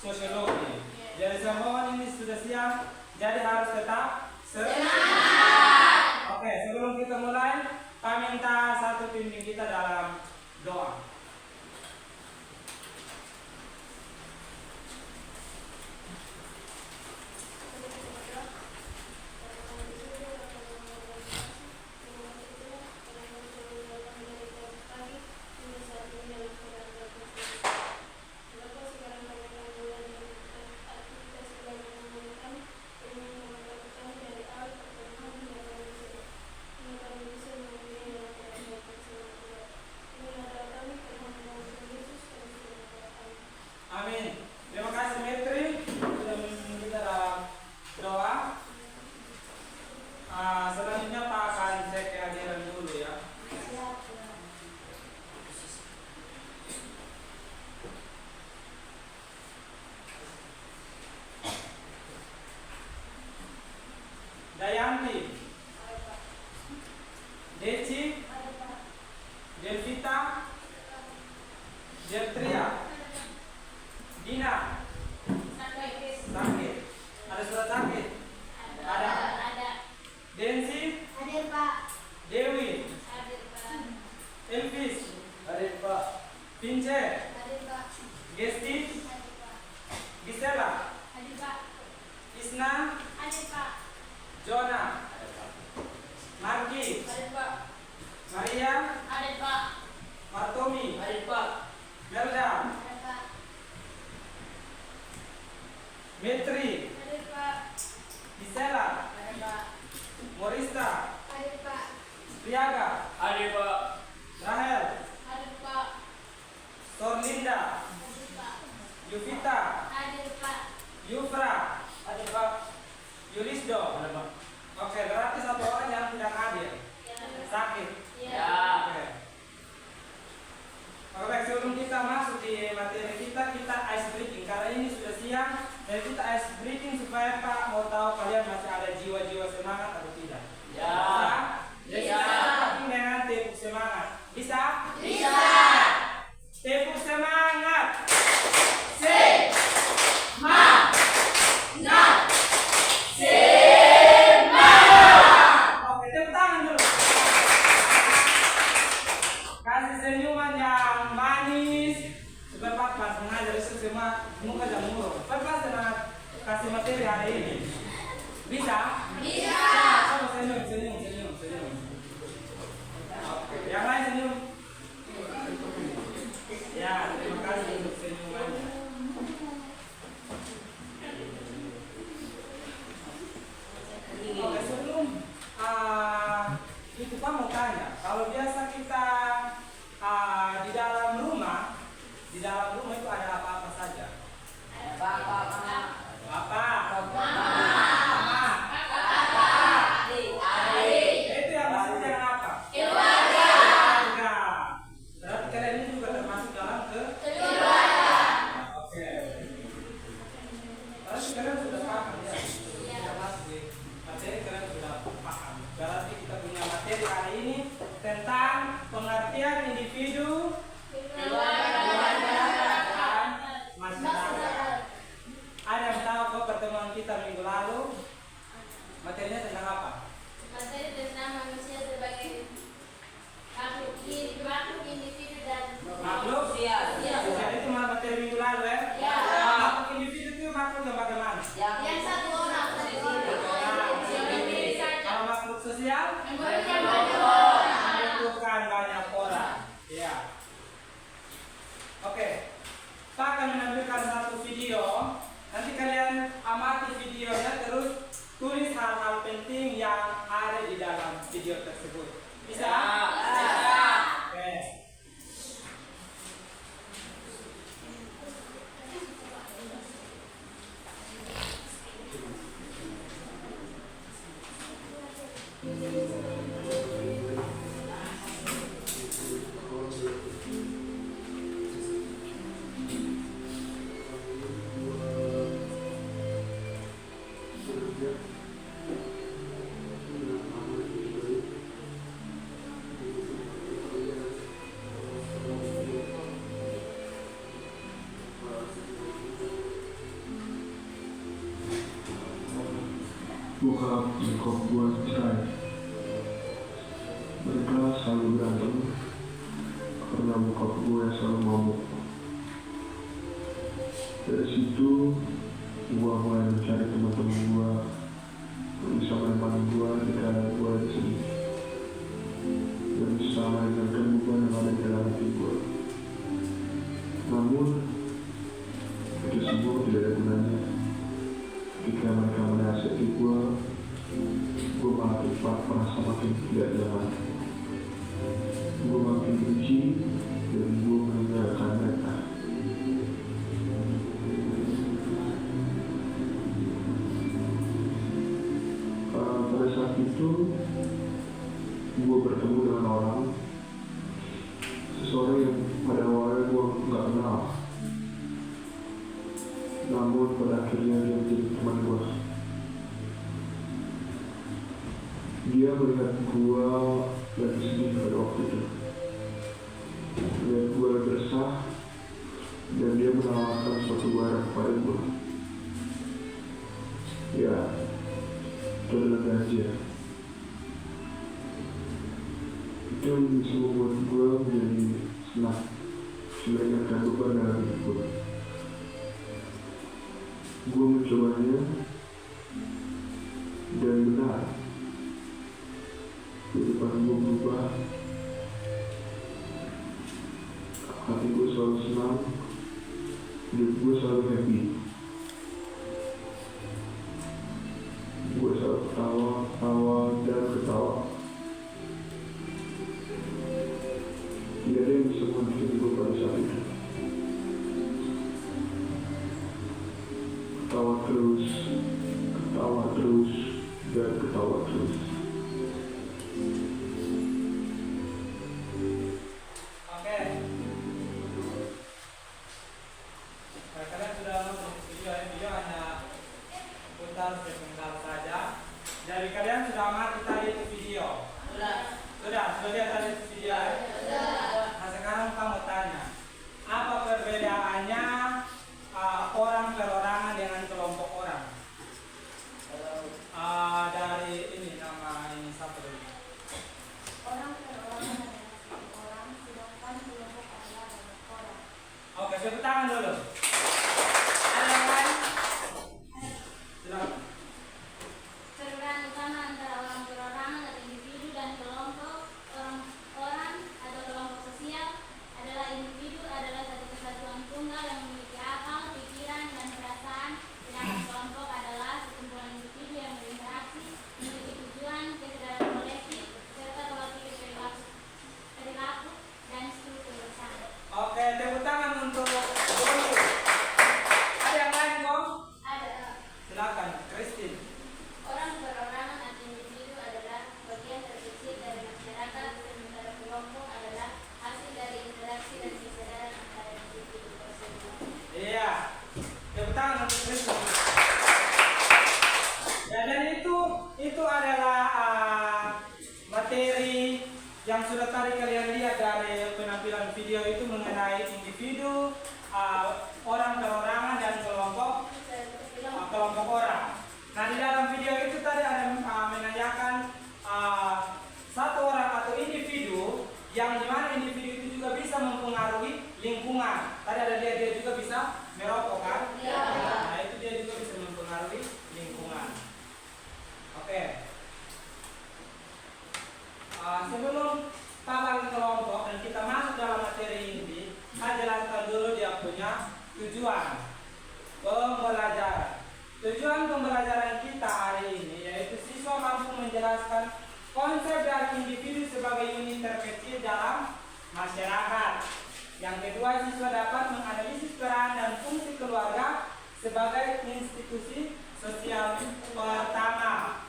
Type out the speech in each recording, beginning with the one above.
sosiologi. Jadi semua ini sudah siap, jadi harus tetap semangat. Oke, sebelum kita mulai, kami minta satu pimpin kita dalam doa. Amin. Terima kasih Metri sudah memimpin kita dalam doa. Selanjutnya Pak akan cek kehadiran dulu ya. Dayanti, Deci, Delvita, Deltria, Dina, sakit. Ada surat sakit? Ada. Densi, Hadir Pak. Dewi, Hadir Pak. Elvis, Hadir Pak. Pince, Hadir Pak. Gesti, Hadir Pak. Gisela, Hadir Pak. Isna, Hadir Pak. Jona, Marki, Hadir Pak. Maria, Hadir Pak. Martomi, Hadir Pak. Melda, Hadir Pak. Metri, Hadir Pak. Gisela, Hadir Pak. Morista, Hadir Pak. Priaga, Hadir Pak. Rahel, Hadir Pak. Sorlinda, Hadir Pak. Yuvita, Hadir Pak. Yufra, Hadir Pak. Yulisdo. Hadir Pak. Oke, berarti satu orang yang tidak hadir. Sakit. Ya. Oke. Oke, baik, sebelum kita masuk di materi kita ice breaking. Karena ini sudah siang, dan kita ice breaking supaya Pak mau tahu kalian masih ada jiwa-jiwa semangat atau tidak. Ya. Bisa? Jadi Bisa. kita breaking dengan tepuk semangat. Bisa? Bisa. Tepuk semangat. Oke, tepuk tangan dulu. Kasih senyuman yang manis. Supaya Pak pas mengajar itu semua muka dan murung. Pak semangat kasih materi hari ini. Bisa? Bisa. Coba senyum. Oke, yang lain senyum. Ya, terima kasih untuk senyumannya. Oke, sebelum itu Pak mau tanya, kalau biasa kita di dalam rumah itu ada apa-apa saja? Bapak. Bapak, Mama, itu yang masuk dengan apa? Keluarga. Berarti kalian ini juga termasuk dalam keluarga. Oke. Berarti kalian sudah paham ya? Sudah masuk di materi, kalian sudah paham. Berarti kita punya materi hari ini tentang pengertian individu, keluarga, dan masyarakat. Ada yang tahu kok pertemuan kita minggu lalu materinya tentang apa? Materi tentang manusia sebagai makhluk individu dan Makhluk? Iya. Jadi itu materi minggu lalu ya? Ya. Makhluk individu itu makhluk yang bagaimana? yang satu orang. Kalau makhluk sosial? Yang banyak orang. Membutuhkan banyak orang. Ya. Oke. Pak akan menampilkan satu video. Nanti kalian amati videonya terus tulis hal-hal penting yang ada di dalam video tersebut. Bisa? Bisa. Oke. bokap nyokap gue cerai. Mereka selalu berantem karena bokap gue selalu mabuk. Dari situ gue mulai mencari teman-teman gue yang bisa menemani gue jika gue ada sedih dan bisa mendengarkan beban yang ada di dalam hati gue. Namun itu semua tidak ada gunanya. Ketika mereka menasihati gue malah merasa makin tidak nyaman. Gue makin benci dan gue meninggalkan mereka. Pada saat itu gue bertemu dengan seseorang yang pada awalnya gue nggak kenal, namun pada akhirnya dia menjadi teman gue. Dia melihat gue lagi sedih pada waktu itu, melihat gue gersah, dan dia menawarkan suatu barang kepada gue. Ya, itu adalah ganja. Itu yang bisa membuat gue menjadi senang, meringankan beban dalam hidup gue. Gue mencobanya dan benar, kehidupan gue berubah. Hati gue selalu senang, hidup gue selalu happy. Gue selalu ketawa dan ketawa. Tidak ada yang bisa menghentikan gue pada saat itu. Ketawa terus, dan ketawa terus. Oke. Nah, kalian sudah nonton video hanya putar sebentar saja. Jadi kalian sudah amati tadi itu video? Sudah lihat tadi itu video? Nah, sekarang kamu tanya, apa perbedaannya orang perorangan dengan kelompok orang? Dari ini nama ini satu lagi. Orang perorangan adalah orang, sedangkan kelompok adalah banyak orang. Oke, tepuk tangan dulu. Ada yang lain? Silakan. Perbedaan utama antara orang perorangan atau individu dan kelompok orang atau kelompok sosial adalah individu adalah satu kesatuan tunggal yang memiliki akal, pikiran, dan perasaan, sedangkan kelompok adalah sekumpulan individu yang berinteraksi, memiliki tujuan, kesadaran kolektif, serta pola pikir perilaku dan struktur bersama. Oke, tepuk tangan untuk Doni. Ada yang lain, Kong? Ada. Silakan, Christine. Orang perorangan atau individu adalah bagian terkecil dari masyarakat, sementara kelompok adalah hasil dari interaksi dan kesadaran antara individu tersebut. Iya. Tepuk tangan untuk Christine. Ya, dan itu adalah materi yang sudah tadi kalian lihat dari penampilan video itu mengenai individu, orang perorangan dan kelompok orang. Nah, di dalam video itu tadi ada menanyakan satu orang atau individu yang dimana individu itu juga bisa mempengaruhi lingkungan. Tadi ada dia juga bisa merokok kan? Iya. Nah, itu dia juga bisa mempengaruhi lingkungan. Oke. Sebelum tabang kelompok dan kita masuk dalam materi inti, saya jelaskan dulu dia punya tujuan pembelajaran. Tujuan pembelajaran kita hari ini yaitu siswa mampu menjelaskan konsep dari individu sebagai unit terkecil dalam masyarakat. Yang kedua, siswa dapat menganalisis peran dan fungsi keluarga sebagai institusi sosial pertama.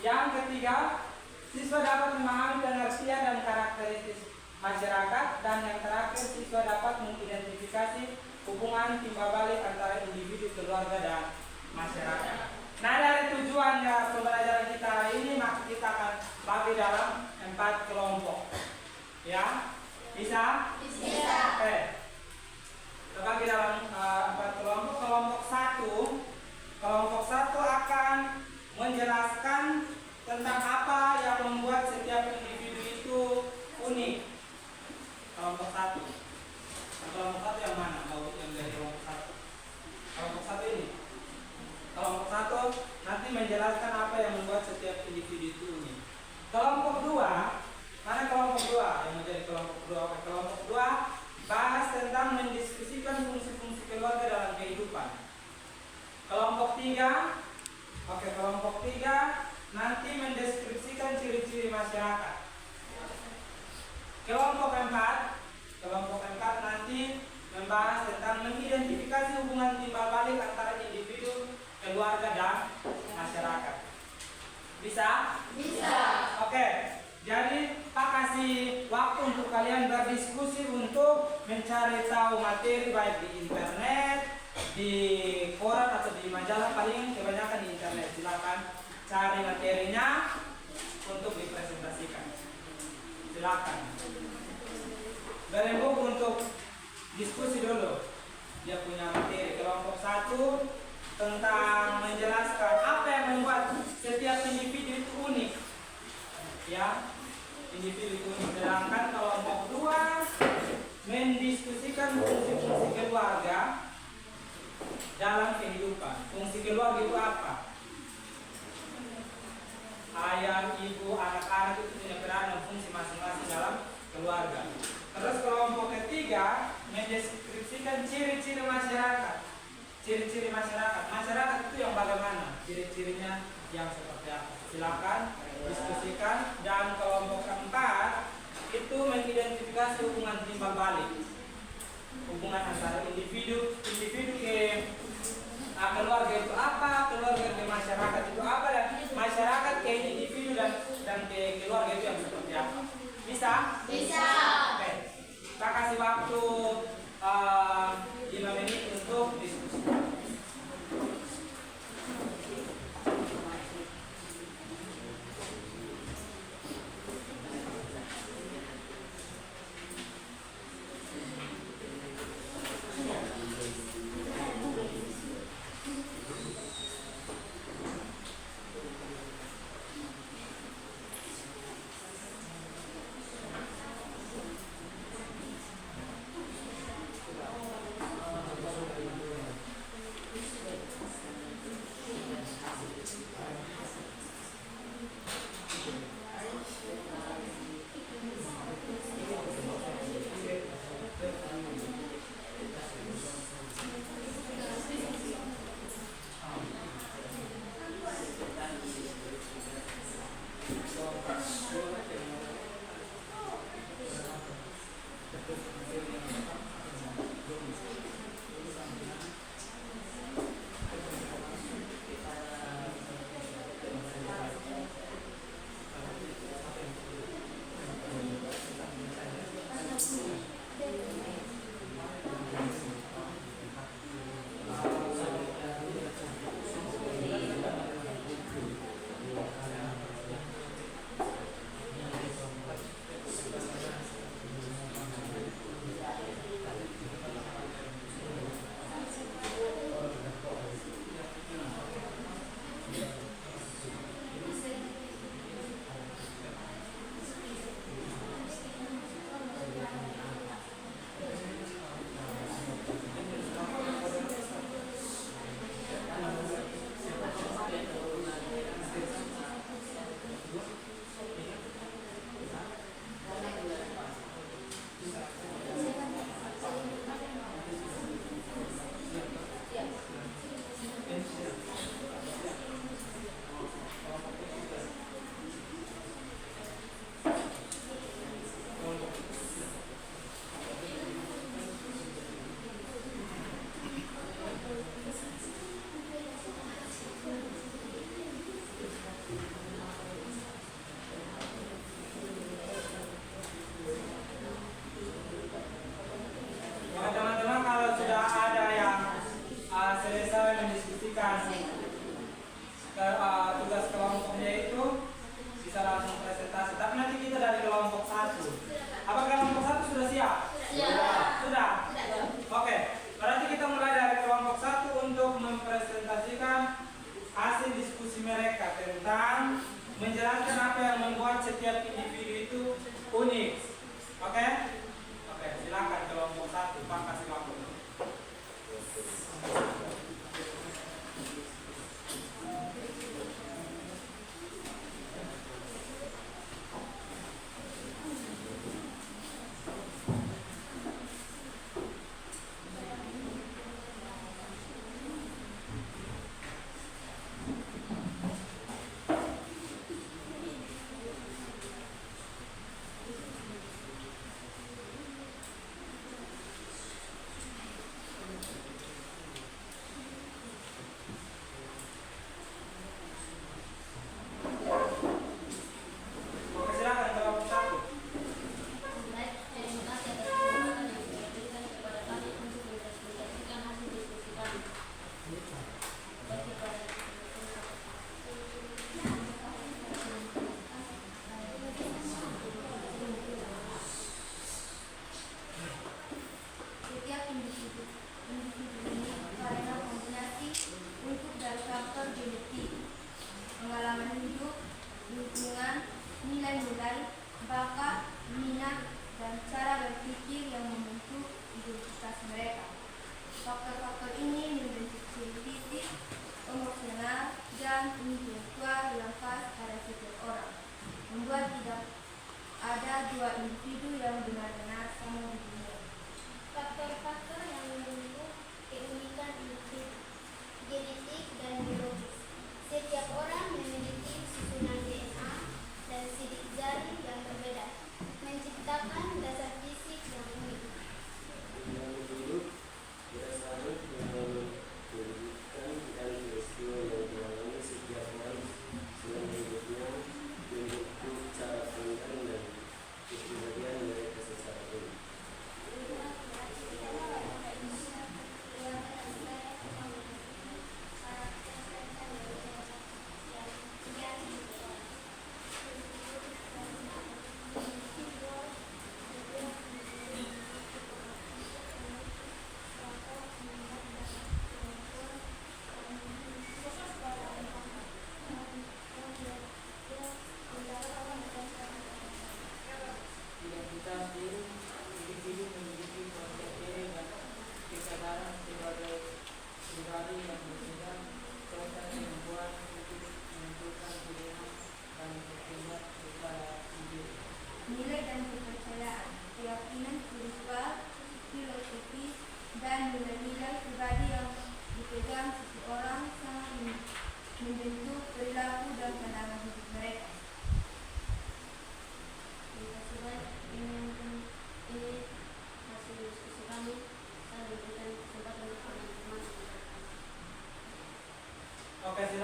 Yang ketiga, siswa dapat memahami pengertian dan karakteristik masyarakat, dan yang terakhir, siswa dapat mengidentifikasi hubungan timbal balik antara individu, keluarga, dan masyarakat. Nah, dari tujuannya pembelajaran kita hari ini, maka kita akan bagi dalam 4 kelompok. Ya, bisa? Bisa. Oke. Kita bagi dalam 4 kelompok. Kelompok 1 akan tentang apa yang membuat setiap individu itu unik. Kelompok 1. Kelompok 1 yang mana? Mau yang dari kelompok 1. Kelompok 1 ini. Kelompok 1 nanti menjelaskan apa yang membuat setiap individu itu unik. Kelompok 2, mana kelompok 2 yang menjadi kelompok 2? Oke, kelompok 2 bahas tentang mendiskusikan fungsi-fungsi keluarga dalam kehidupan. Kelompok 3, oke, kelompok 3 nanti mendeskripsikan ciri-ciri masyarakat. Kelompok 4 nanti membahas tentang mengidentifikasi hubungan timbal balik antara individu, keluarga, dan masyarakat. Bisa? Bisa. Oke, jadi Pak kasih waktu untuk kalian berdiskusi untuk mencari tahu materi baik di internet, di koran atau di majalah, paling kebanyakan di internet. Silakan cari materinya untuk dipresentasikan. Silakan. Berembuk untuk diskusi dulu. Dia punya materi kelompok 1 tentang menjelaskan apa yang membuat setiap individu itu unik. Ya, individu itu unik. Sedangkan kelompok 2 mendiskusikan fungsi-fungsi keluarga dalam kehidupan. Fungsi keluarga itu apa? Ayah, ibu, anak-anak itu punya peran dan fungsi masing-masing dalam keluarga. Terus kelompok ketiga mendeskripsikan ciri-ciri masyarakat. Ciri-ciri masyarakat. Masyarakat itu yang bagaimana? Ciri-cirinya yang seperti apa? Silakan diskusikan. Dan kelompok keempat itu mengidentifikasi hubungan timbal balik. Hubungan antara individu ke keluarga itu apa, keluarga ke masyarakat itu apa, dan masyarakat ke individu dan ke keluarga itu yang seperti apa. Bisa? Bisa. Oke. Kita kasih waktu 5 menit untuk diskusi.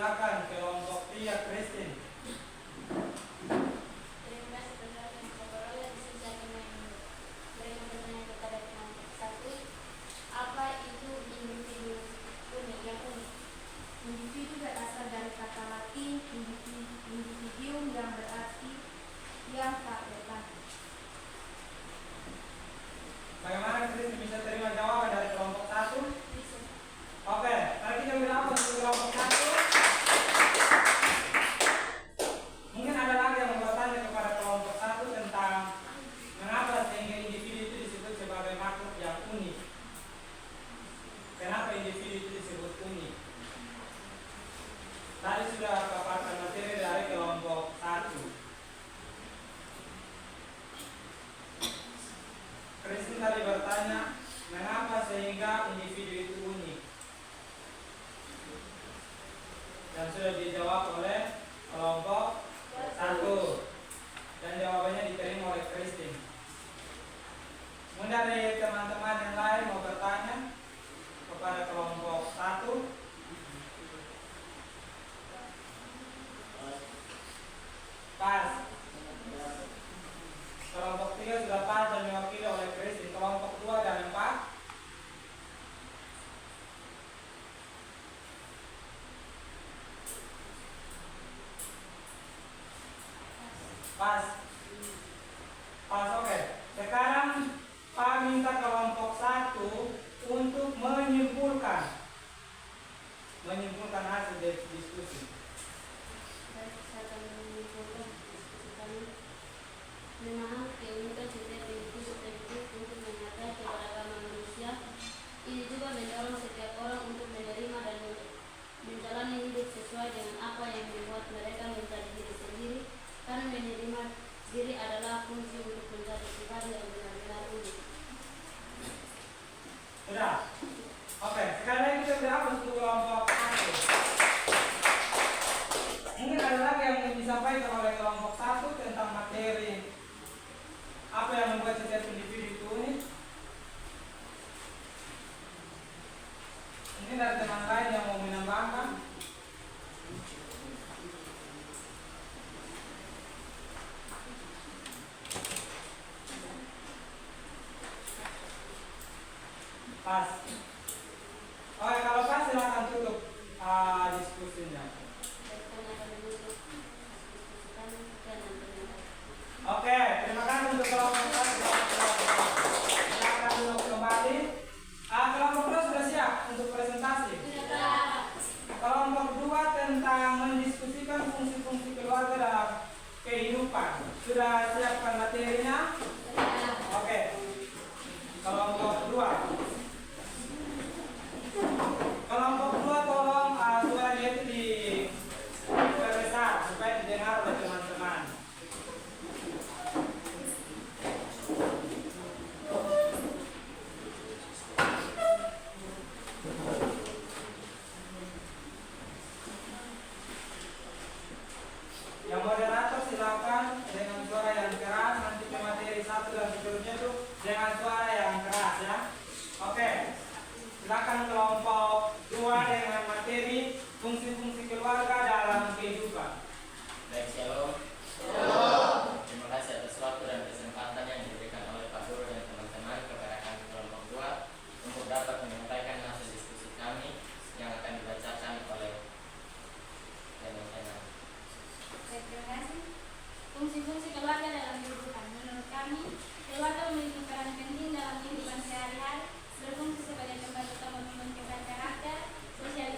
silakan kelompok 3 Christine. Terima kasih saudara yang memperoleh diskusi agama yang mereka bertanya kepada kelompok 1, apa itu individu unik yang unik? Individu berasal dari kata Latin individuum yang berarti yang tak berbagai. Bagaimana Christine bisa terima jawaban dari kelompok 1? Bisa. Oke, mari kita bilang apa untuk kelompok 1? Mungkin ada lagi yang bertanya kepada kelompok 1 tentang mengapa sehingga individu itu disebut sebagai makhluk yang unik. Kenapa individu itu disebut unik? Tadi sudah paparkan materi dari kelompok 1. Kristen tadi bertanya, mengapa sehingga individu itu unik? Dan sudah dijawab oleh kelompok 1. Dan jawabannya diterima oleh Kristen. Mungkin dari teman-teman yang lain mau bertanya kepada kelompok 1. Pas. Kelompok 3 sudah pas dan diwakili oleh Kristen. Kelompok 2 dan 4. Pas. Pas, oke. Sekarang Pak minta kelompok 1 untuk menyimpulkan hasil diskusi. Baik, saya akan menyimpulkan diskusi kami. Memahami keunikan setiap individu tersebut untuk menghargai keberagaman manusia. Ini juga mendorong setiap orang untuk menerima dan menjalani hidup sesuai dengan apa yang membuat mereka menjadi diri sendiri. Karena menerima diri adalah kunci untuk menjadi pribadi yang benar-benar unik. Sudah? Oke, sekarang kita berapa untuk kelompok 1? Mungkin ada lagi yang ingin disampaikan oleh kelompok 1 tentang materi apa yang membuat setiap individu itu unik? Mungkin ada teman lain yang mau menambahkan? Pas. Oke, kalau pas silakan tutup diskusinya. Baik, kami akan menutup diskusi kami dan nantinya. Oke, terima kasih untuk kelompok 1. Silakan duduk kembali. Kelompok 2 sudah siap untuk presentasi. Kelompok 2 tentang mendiskusikan fungsi-fungsi keluarga dalam kehidupan. Sudah siapkan materinya? Oke. Kelompok 2. Kelompok 2 tolong suaranya itu diperbesar supaya didengar oleh teman-teman. Yang moderator silakan dengan suara yang keras, nanti ke materi 1 dan seterusnya itu dengan suara yang keras ya. Oke. Silakan kelompok 2 dengan materi fungsi-fungsi keluarga dalam kehidupan. Baik, shalom. Terima kasih atas waktu dan kesempatan yang diberikan oleh Pak Guru dan teman-teman kepada kami kelompok 2 untuk dapat menyampaikan hasil diskusi kami yang akan dibacakan oleh teman-teman. Baik, terima kasih. Fungsi-fungsi keluarga dalam kehidupan. Menurut kami, keluarga memiliki peran penting dalam kehidupan sehari-hari, berfungsi sebagai tempat utama pembentukan karakter, sosial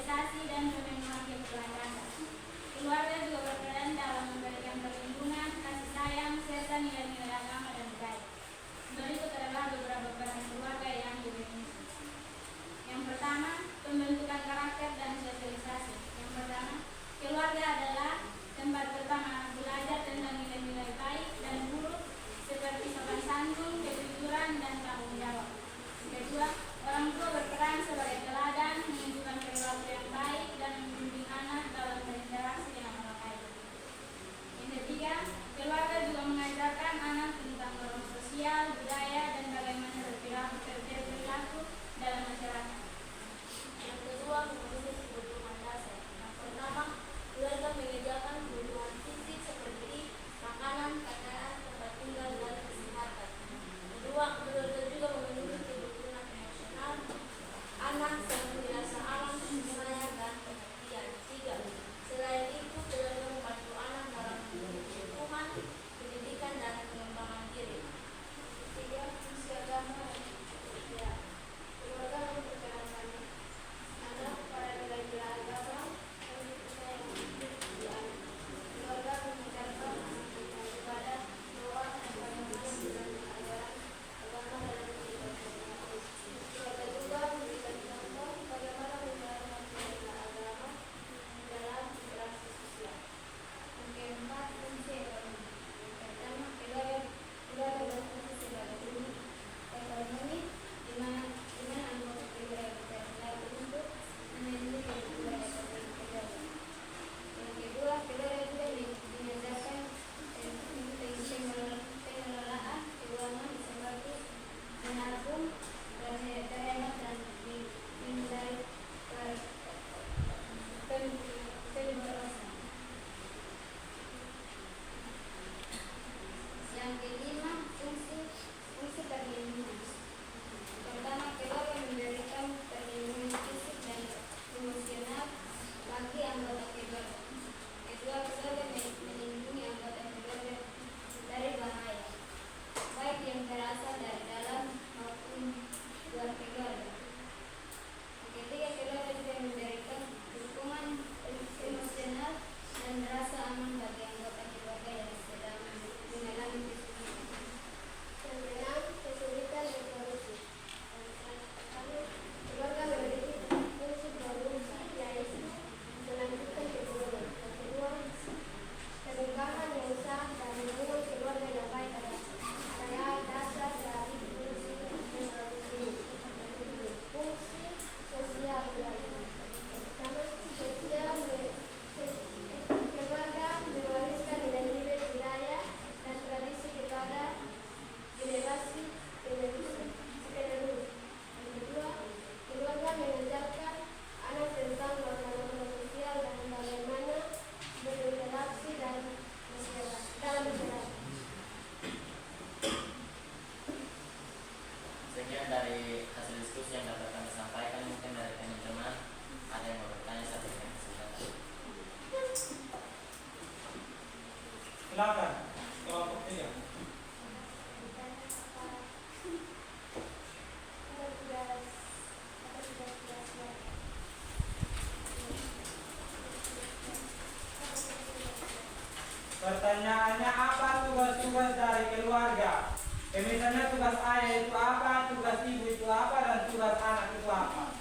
Pertanyaannya, apa tugas-tugas dari keluarga? Misalnya tugas ayah itu apa, tugas ibu itu apa, dan tugas anak itu apa.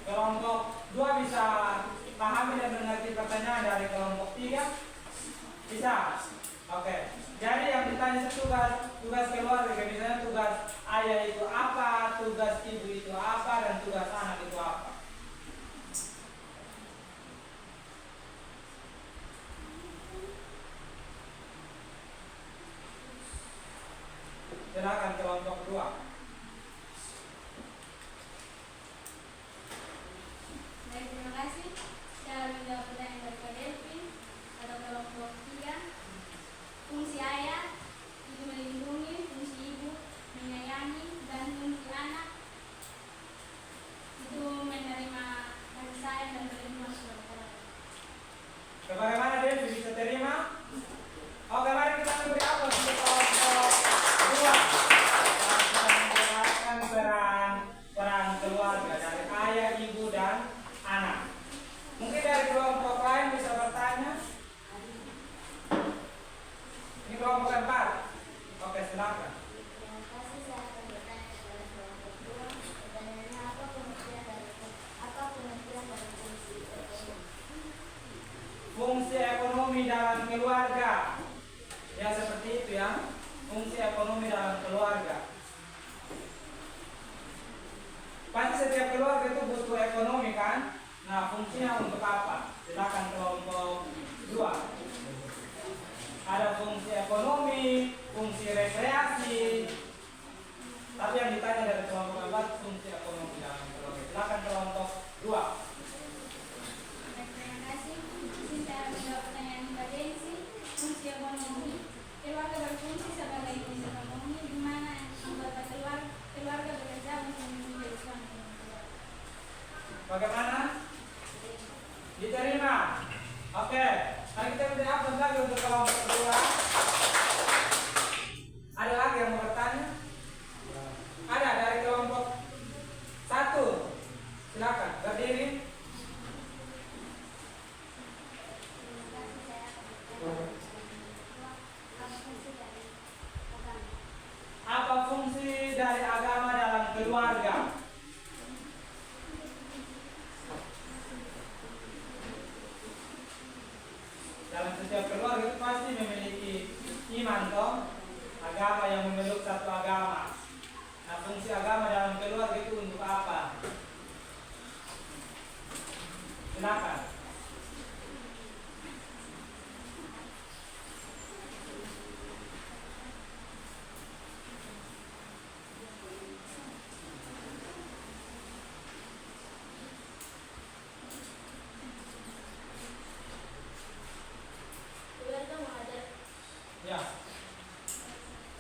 Kelompok 2 bisa pahami dan mengerti pertanyaan dari kelompok 3? Bisa? Oke. Jadi yang ditanya itu tugas keluarga, misalnya tugas ayah itu apa, tugas ibu itu apa, dan tugas anak itu apa. Silakan kelompok 2. Baik, terima kasih. Saya menjawab pertanyaan dari Pak Delvin atau kelompok 3. Fungsi ayah itu melindungi, fungsi ibu menyayangi, dan fungsi anak itu menerima kasih sayang dan perlindungan saudara. Bagaimana Devi bisa terima? Oke, mari kita beri aplaus untuk kelompok 2. Kita menjelaskan peran keluarga dari ayah, ibu, dan anak. Mungkin dari kelompok lain bisa bertanya. Ini kelompok 4. Oke, silakan. Terima kasih. Saya akan bertanya kepada kelompok 2. Pertanyaannya, apa pengertian dari fungsi ekonomi? Fungsi ekonomi dalam keluarga. Ya, seperti itu ya. Fungsi ekonomi dalam keluarga. Pasti setiap keluarga itu butuh ekonomi kan? Nah, fungsinya untuk apa? Silakan kelompok 2. Ada fungsi ekonomi, fungsi rekreasi. Tapi yang ditanya dari kelompok 4 fungsi ekonomi dalam keluarga. Silakan kelompok 2. Terima kasih. Saya menjawab pertanyaan Mbak Desi. Fungsi ekonomi. Keluarga berfungsi sebagai fungsi ekonomi di mana anggota keluarga bekerja untuk menjadi suami dan keluarga. Bagaimana? Diterima? Oke. Mari kita beri aplaus lagi untuk kelompok 2. Ada lagi yang mau bertanya? Ada dari kelompok 1. Silakan berdiri. Apa fungsi dari agama dalam keluarga? Dalam setiap keluarga itu pasti memiliki iman toh, agama yang memeluk satu agama. Nah, fungsi agama dalam keluarga itu untuk apa? Silakan. Keluarga mengajar. Ya.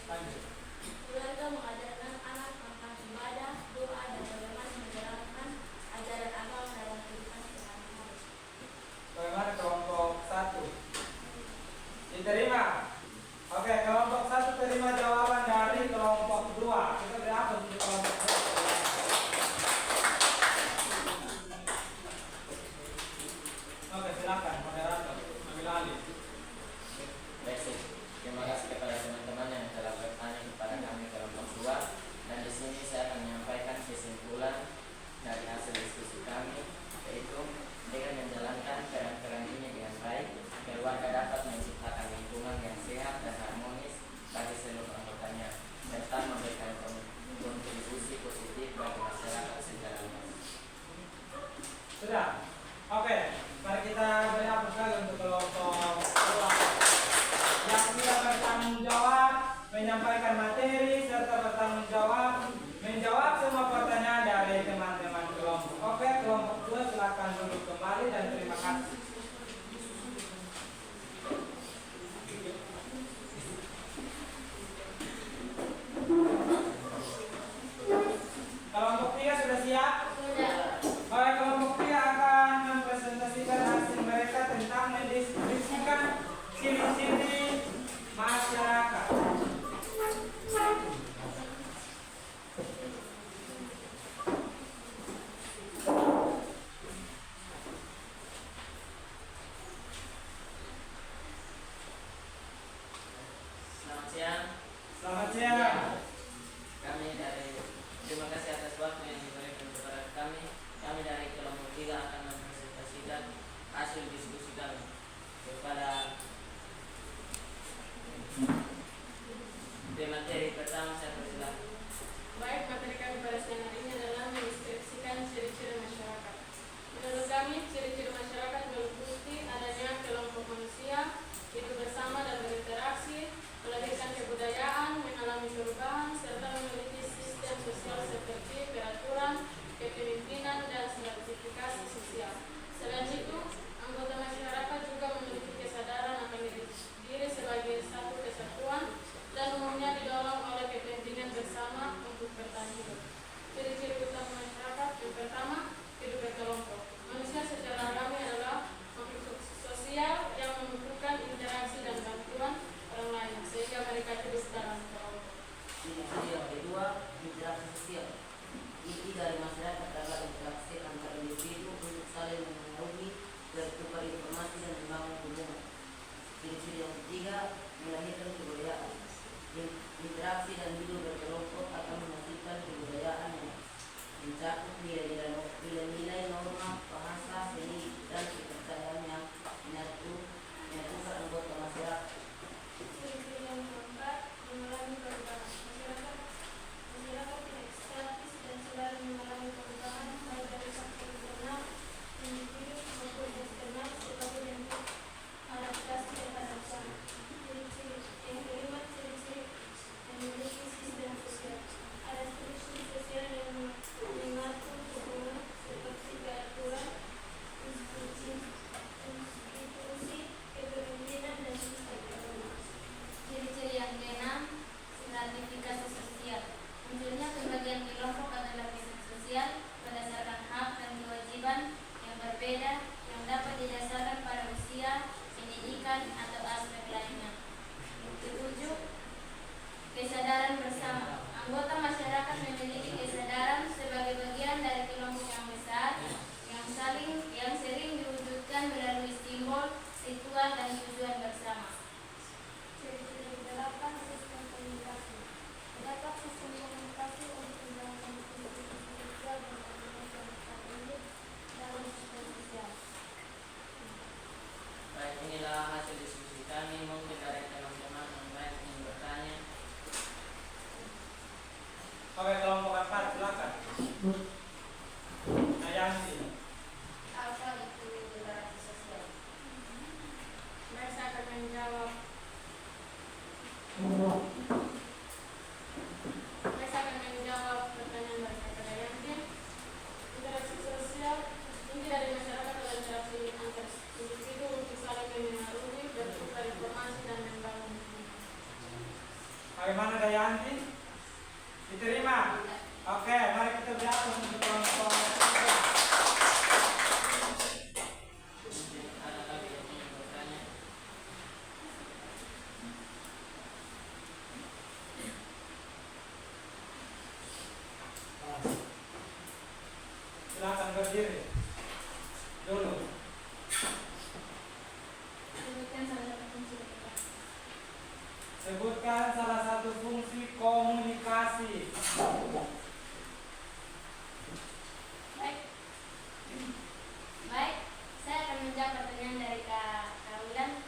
Lanjut. Keluarga mengajarkan anak tentang ibadah, doa, dan bagaimana menjalankan ajaran agama dalam kehidupan sehari-hari. Bagaimana kelompok 1? Diterima? Oke, kelompok 1 terima jawaban dari kelompok 2. Kita beri aplaus untuk kelompok 2. Oke, silakan moderator ambil alih. Baik, terima kasih kepada teman-teman yang telah bertanya kepada kami kelompok 2. Dan di sini saya akan menyampaikan kesimpulan dari hasil diskusi kami, yaitu dengan menjalankan peran-peran ini dengan baik, keluarga dapat menciptakan lingkungan yang sehat dan harmonis bagi seluruh anggotanya, serta memberikan kontribusi positif bagi masyarakat secara luas. Sudah? Oke, mari kita beri aplaus lagi untuk kelompok 2 yang sudah bertanggung jawab menyampaikan materi serta bertanggung jawab menjawab semua pertanyaan dari teman-teman kelompok. Oke, kelompok 2 silakan duduk kembali dan terima kasih. Kelompok 3 sudah siap? Sudah. Oke, kelompok 3 akan mempresentasikan hasil mereka tentang mendeskripsikan ciri-ciri masyarakat. hasil diskusi kami. Kepada materi pertama saya persilahkan. Baik, materi kami pada siang hari ini adalah mendeskripsikan ciri-ciri masyarakat. Menurut kami, ciri-ciri masyarakat meliputi adanya kelompok manusia, hidup bersama dan berinteraksi, melahirkan kebudayaan, mengalami perubahan, serta memiliki sistem sosial seperti peraturan, kepemimpinan, dan stratifikasi sosial. Selain itu, anggota masyarakat juga memiliki kesadaran akan diri sebagai satu kesatuan dan umumnya didorong oleh kepentingan bersama untuk bertahan hidup. Ciri-ciri utama masyarakat yang pertama, hidup berkelompok. Manusia secara alami adalah makhluk sosial yang membutuhkan interaksi dan bantuan orang lain sehingga mereka hidup dalam kelompok. Ciri-ciri yang kedua, interaksi sosial. Inti dari masyarakat adalah interaksi antar individu untuk saling mengaruhi, bertukar informasi dan membangun hubungan. Ciri-ciri yang ketiga, melahirkan kebudayaan. Interaksi dan hidup berkelompok akan menghasilkan kebudayaan yang mencakup nilai-nilai norma, bahasa, seni, dan kepercayaan yang menyatukan anggota masyarakat. Ciri-ciri yang keempat, mengalami perubahan. Masyarakat tidak statis dan selalu mengalami perubahan baik dari faktor internal individu maupun eksternal sebagai bentuk adaptasi terhadap zaman. Ciri-ciri yang kelima, ciri-ciri yang memiliki sistem sosial. Ada struktur sosial yang mengatur hubungan seperti peraturan, institusi, kepemimpinan, dan sistem ekonomi. Ciri-ciri yang keenam, stratifikasi sosial. Munculnya pembagian kelompok adalah kelompok sosial berdasarkan hak dan kewajiban yang berbeda yang dapat didasarkan pada usia, pendidikan, atau aspek lainnya. Ketujuh, kesadaran bersama. Anggota masyarakat memiliki kesadaran sebagai bagian dari kelompok yang besar yang sering diwujudkan melalui simbol, ritual, dan tujuan bersama. Ciri-ciri delapan, sistem komunikasi. Terdapat sistem komunikasi untuk menjalankan fungsi sosial dan komunikasi hidup dalam sistem sosial. Baik, inilah hasil diskusi kami. Mungkin dari teman-teman yang lain ingin bertanya. Oke, kelompok 4 silakan. Nayanti. Apa itu interaksi sosial? Baik, saya akan menjawab. Pertanyaan dari Kak Dayanti. Interaksi sosial, inti dari masyarakat adalah interaksi antar individu untuk saling mengaruhi, bertukar informasi, dan membangun hubungan. Bagaimana Dayanti? Diterima? Oke, mari kita berapa untuk kelompok 3. Mungkin ada lagi yang ingin bertanya. Silakan berdiri dulu. Sebutkan salah satu fungsi Sebutkan salah satu fungsi komunikasi. Baik, saya akan menjawab pertanyaan dari Kak Ulan.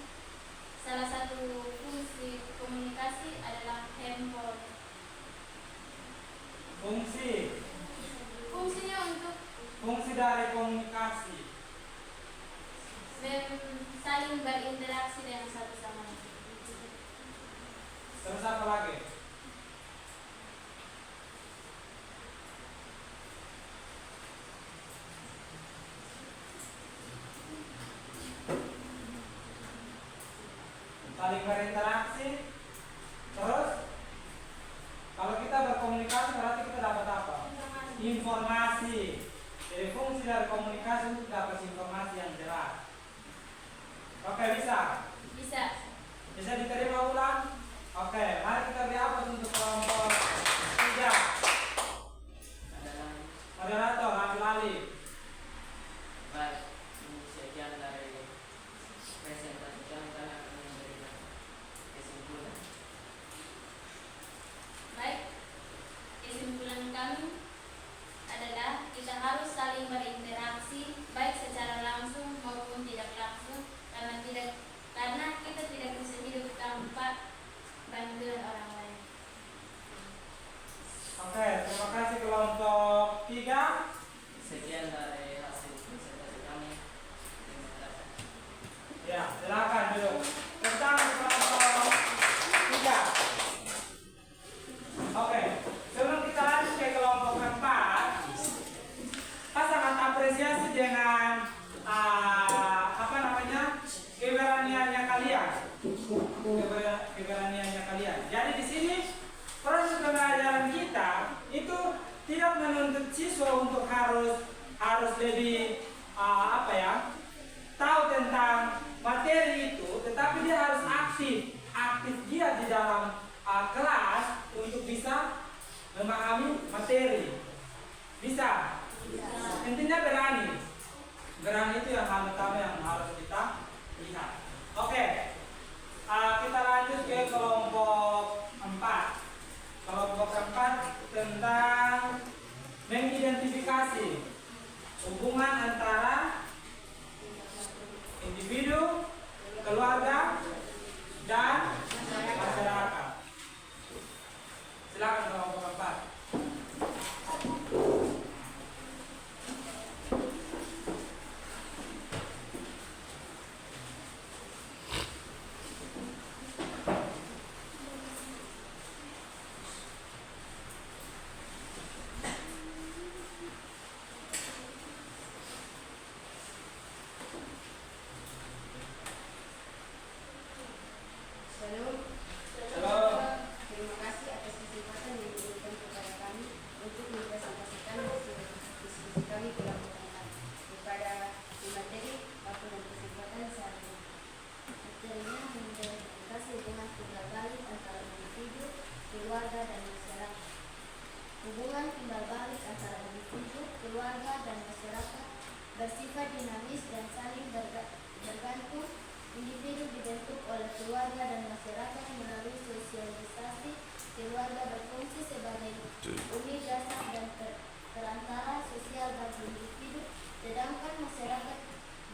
Salah satu fungsi komunikasi adalah handphone. Fungsinya untuk Fungsi dari komunikasi. saling berinteraksi dengan satu sama lain. Terus apa lagi? Saling berinteraksi. Terus kalau kita berkomunikasi berarti kita dapat apa? Informasi. Jadi fungsi dari komunikasi untuk dapat informasi yang jelas. Oke, bisa? Bisa. Bisa diterima ulang? Oke, mari kita beri apa untuk kelompok 3. Ada lagi. Moderator, ambil alih. Baik, ini sekian dari presentasi kami. Kami akan memberikan kesimpulan. Baik, kesimpulan kami adalah kita harus saling berinteraksi baik secara langsung maupun tidak siswa untuk harus lebih tahu tentang materi itu, tetapi dia harus aktif dia di dalam kelas untuk bisa memahami materi. Bisa? Intinya berani itu yang hal utama yang harus kita lihat. Oke, kita lanjut ke kelompok 4. Kelompok 4 tentang mengidentifikasi hubungan antara individu, keluarga, dan masyarakat. Silakan kelompok 4. Terima kasih atas kesempatan yang diberikan kepada kami untuk mempresentasikan hasil diskusi kami kepada materi waktu dan kesempatan saat ini. Materinya mengidentifikasi hubungan timbal balik antara individu, keluarga, dan masyarakat. Hubungan timbal balik antara individu, keluarga, dan masyarakat bersifat dinamis dan saling bergantung. Individu dibentuk oleh keluarga dan masyarakat melalui sosialisasi. Keluarga berfungsi sebagai unit dasar dan perantara sosial bagi individu, sedangkan masyarakat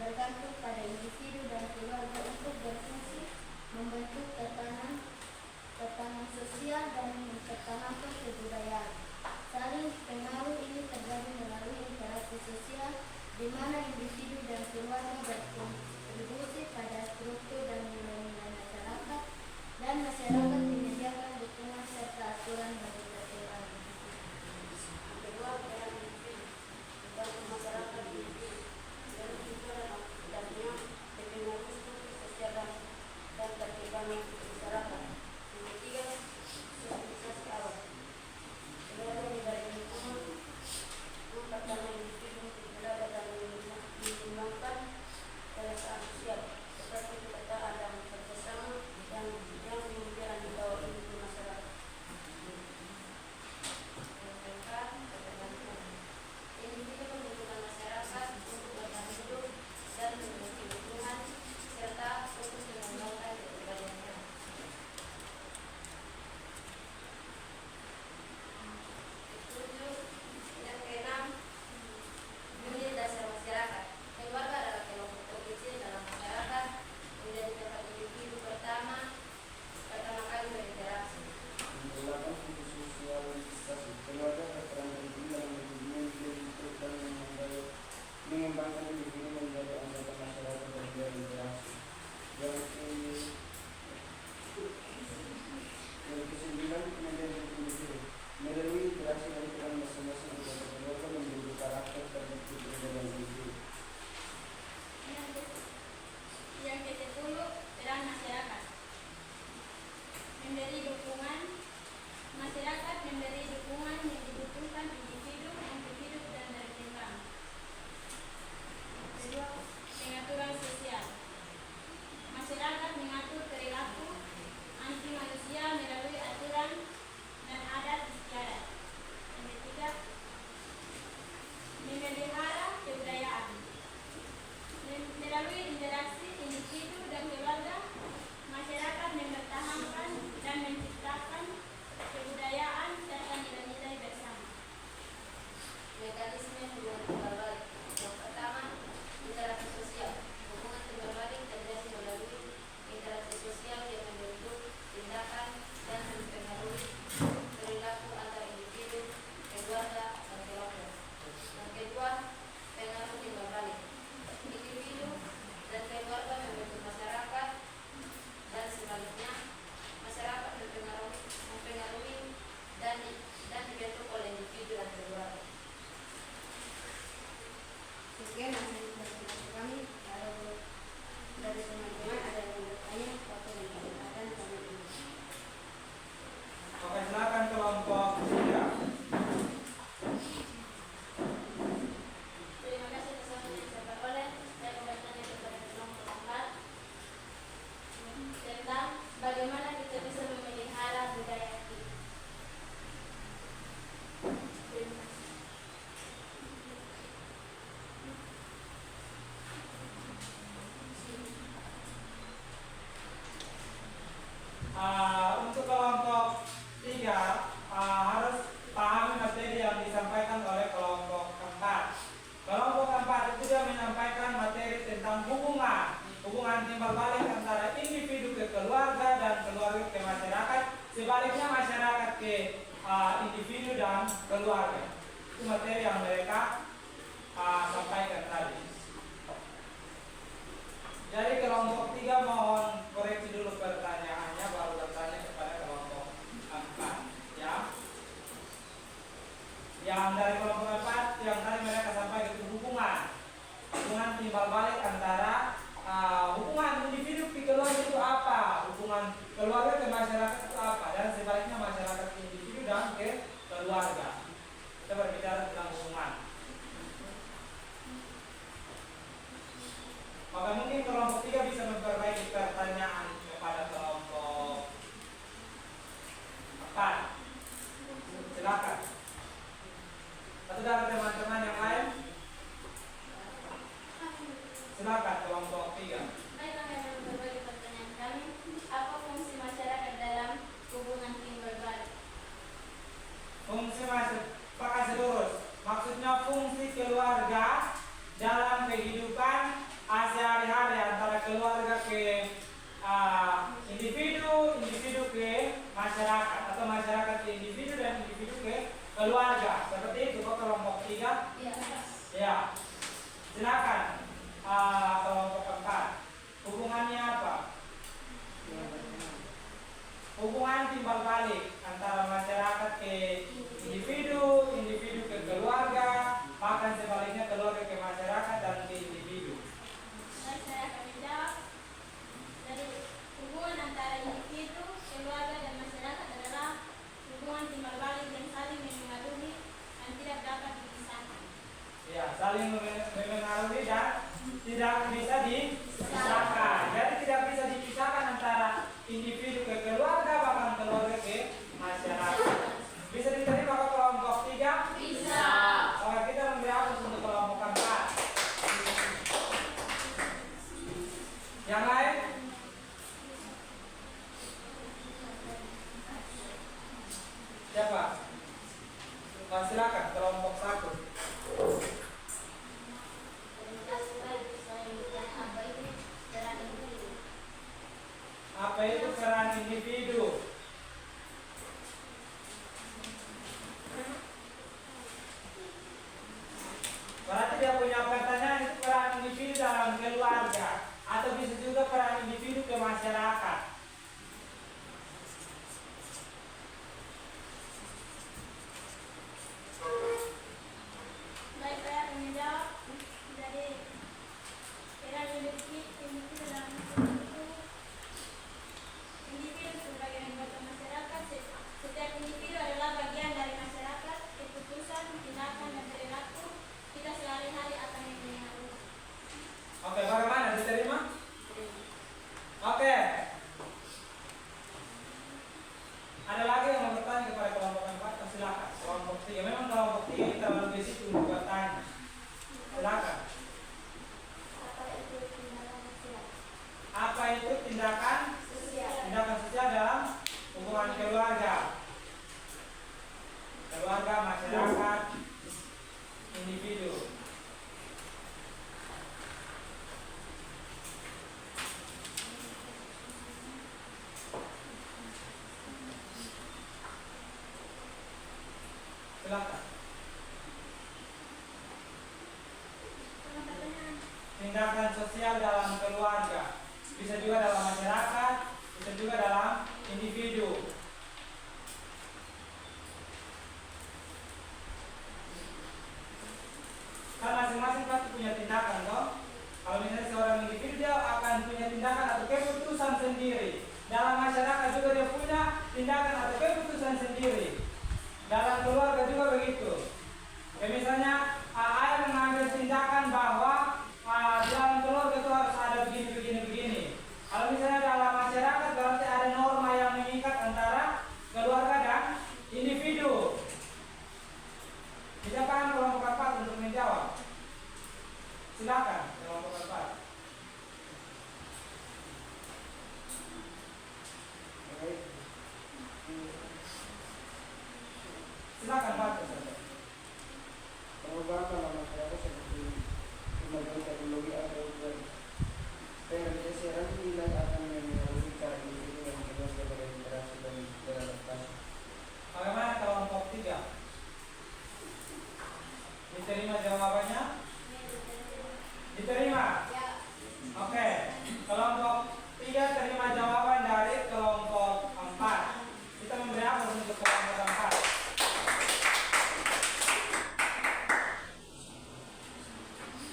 bergantung pada individu dan keluarga untuk berfungsi membentuk tatanan sosial dan mempertahankan kebudayaan. Saling pengaruh ini terjadi melalui interaksi sosial, di mana individu dan keluarga berkontribusi pada struktur dan nilai-nilai masyarakat, dan masyarakat menyediakan dukungan serta aturan bagi perkembangan individu. Kedua, peran individu membantu masyarakat individu dan juga dalamnya mempengaruhi struktur sosial dan perkembangan masyarakat. Yang ketiga, sosialisasi awal. Keluarga menjadi lingkungan pertama individu untuk berada dan mengembangkan Untuk kelompok 3 harus pahami materi yang disampaikan oleh kelompok 4. Kelompok 4 itu dia menyampaikan materi tentang hubungan timbal balik antara individu ke keluarga dan keluarga ke masyarakat, sebaliknya masyarakat ke individu dan keluarga. Itu materi yang mereka sampaikan tadi. Jadi kelompok 3 mohon koreksi dulu pertanyaannya, baru bertanya kepada kelompok 4 ya. Yang dari kelompok 4 yang tadi mereka sampaikan itu hubungan timbal balik antara hubungan individu ke keluarga itu apa, hubungan keluarga ke masyarakat itu apa, dan sebaliknya masyarakat ke individu dan ke keluarga. Kita berbicara tentang hubungan. Maka mungkin kelompok 3 bisa memperbaiki pertanyaan kepada kelompok 4. Silakan. Atau dari teman-teman yang lain? Silakan kelompok 3. Baik, kami akan berbagi pertanyaan kami. Apa fungsi masyarakat dalam hubungan timbal balik? Fungsi pakai sedurus. Maksudnya fungsi keluarga dalam kehidupan sehari-hari antara keluarga ke individu ke masyarakat, atau masyarakat ke individu dan individu ke keluarga. Seperti itu kok kelompok 3? Iya. Ya. Silakan kelompok 4. Hubungannya apa? Hubungan timbal balik antara masyarakat ke individu ke keluarga, bahkan sebaliknya keluarga ke masyarakat dan ke individu. Baik, saya akan menjawab. Jadi hubungan antara individu, keluarga dan masyarakat adalah hubungan timbal balik yang saling memengaruhi dan tidak dapat dipisahkan. Ya, saling memengaruhi dan tidak bisa dipisahkan. Jadi tidak bisa dipisahkan antara individu ke keluarga, bahkan keluarga ke masyarakat. Bisa diterima ke kelompok 3? Bisa. Oke, kita memberi aplaus untuk kelompok 4. Yang lain? Siapa? Silakan kelompok 1. Apa itu peran individu? Berarti dia punya pertanyaan itu peran individu dalam keluarga, atau bisa juga peran individu ke masyarakat. Baik, saya akan menjawab. Jadi peran individu dalam individu sebagai anggota masyarakat. Setiap individu adalah bagian dari masyarakat. Keputusan, tindakan, dan perilaku kita sehari-hari akan mempengaruhi. Oke, bagaimana? Diterima? Oke. Ada lagi yang mau bertanya kepada kelompok 4? Silakan. Kelompok 3. Memang kelompok 3 terlalu basic untuk bertanya. Silakan. Apa itu tindakan sosial? Apa itu tindakan Sosial. tindakan sosial dalam hubungan keluarga? Keluarga, masyarakat, individu. Silakan. Tindakan sosial dalam keluarga, bisa juga dalam masyarakat, bisa juga dalam individu. Kan masing-masing pasti punya tindakan, toh? Kalau misalnya seorang individu, dia akan punya tindakan atau keputusan sendiri. Dalam masyarakat juga dia punya tindakan atau keputusan sendiri. Dalam keluarga juga begitu. Misalnya ayah mengambil tindakan bahwa di dalam keluarga itu harus ada begini. Kalau misalnya dalam masyarakat berarti ada norma yang mengikat antara keluarga dan individu. Bisa paham kelompok 4 untuk menjawab? Silakan. persiapan nilai akan memengaruhi cara individu yang bebas dari berinteraksi dan beradaptasi. Bagaimana kelompok 3? Diterima jawabannya? Diterima? Oke, kelompok 3 terima jawaban dari kelompok 4. Kita memberi apa untuk kelompok 4?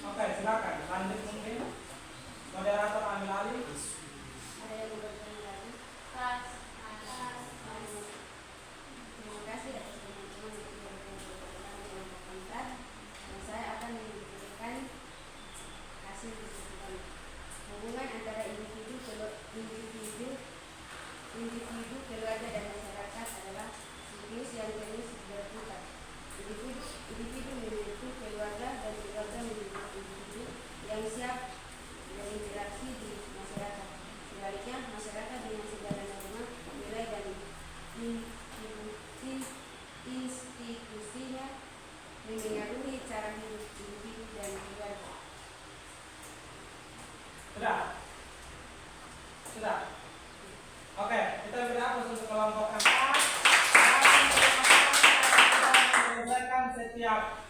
Oke, silakan lanjut mungkin. Moderator ambil alih. Ada yang mau bertanya lagi? Terima kasih atas teman-teman yang sudah bergabung kelompok 4. Dan saya akan memberikan hasil diskusi. Hubungan antara individu, keluarga dan masyarakat adalah siklus yang terus berputar. Individu memiliki keluarga dan keluarga memiliki individu yang siap berinteraksi di masyarakat. Sebaliknya, masyarakat dengan segala norma, nilai dan institusinya memengaruhi cara hidup individu dan keluarga. Sudah? Oke, kita berhapus untuk kelompok 4. Selesaikan setiap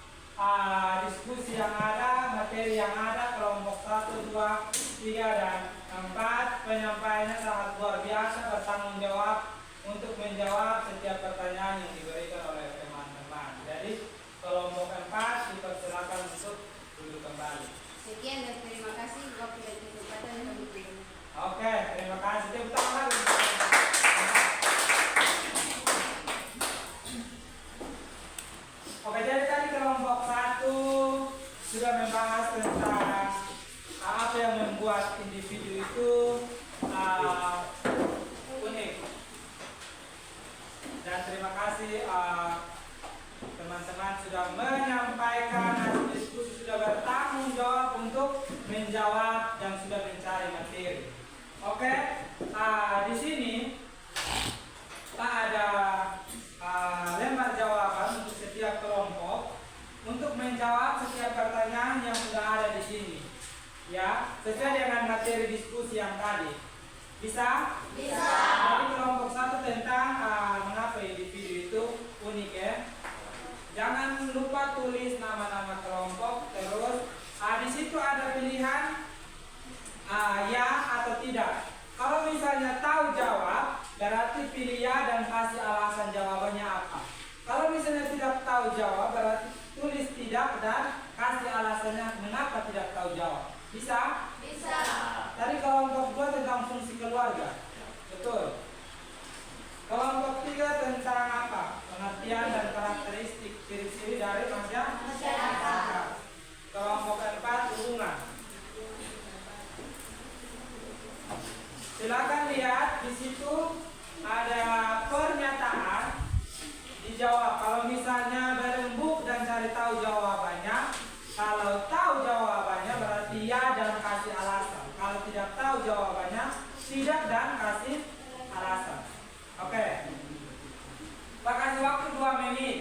diskusi yang ada, materi yang ada, kelompok 1, 2, 3, dan 4. Penyampaiannya sangat luar biasa, bertanggung jawab untuk menjawab setiap pertanyaan yang diberikan oleh teman-teman. Jadi kelompok 4 dipersilakan untuk duduk kembali. Sekian dan terima kasih waktu dan kesempatan yang kami berikan. Oke, terima kasih. Tepuk tangan lagi. Oke, jadi tadi kelompok 1 sudah membahas tentang apa yang membuat individu itu unik. Dan terima kasih teman-teman sudah menyampaikan hasil diskusi, sudah bertanggung jawab untuk menjawab dan sudah mencari materi. Oke, di sini ada lembar jawaban untuk setiap kelompok untuk menjawab setiap pertanyaan yang sudah ada di sini. Ya, sesuai dengan materi diskusi yang tadi. Bisa? Bisa. Jadi kelompok 1 tentang mengapa individu itu unik ya. Jangan lupa tulis nama-nama kelompok. Terus di situ ada pilihan ya atau tidak. Kalau misalnya tahu jawab, berarti pilih ya dan kasih alasan jawabannya apa. Kalau misalnya tidak tahu jawab, berarti tulis tidak dan kasih alasannya mengapa tidak tahu jawab. Bisa? Bisa. Tadi kelompok 2 tentang fungsi keluarga. Betul. Kelompok 3 tentang apa? Pengertian dan karakteristik ciri-ciri dari masyarakat. Kelompok 4 hubungan. Silakan lihat di situ ada pernyataan, dijawab. Kalau misalnya berembuk dan cari tahu jawabannya, kalau tahu jawabannya berarti ya dan kasih alasan. Kalau tidak tahu jawabannya, tidak dan kasih alasan. Oke. Pak kasih waktu 2 menit.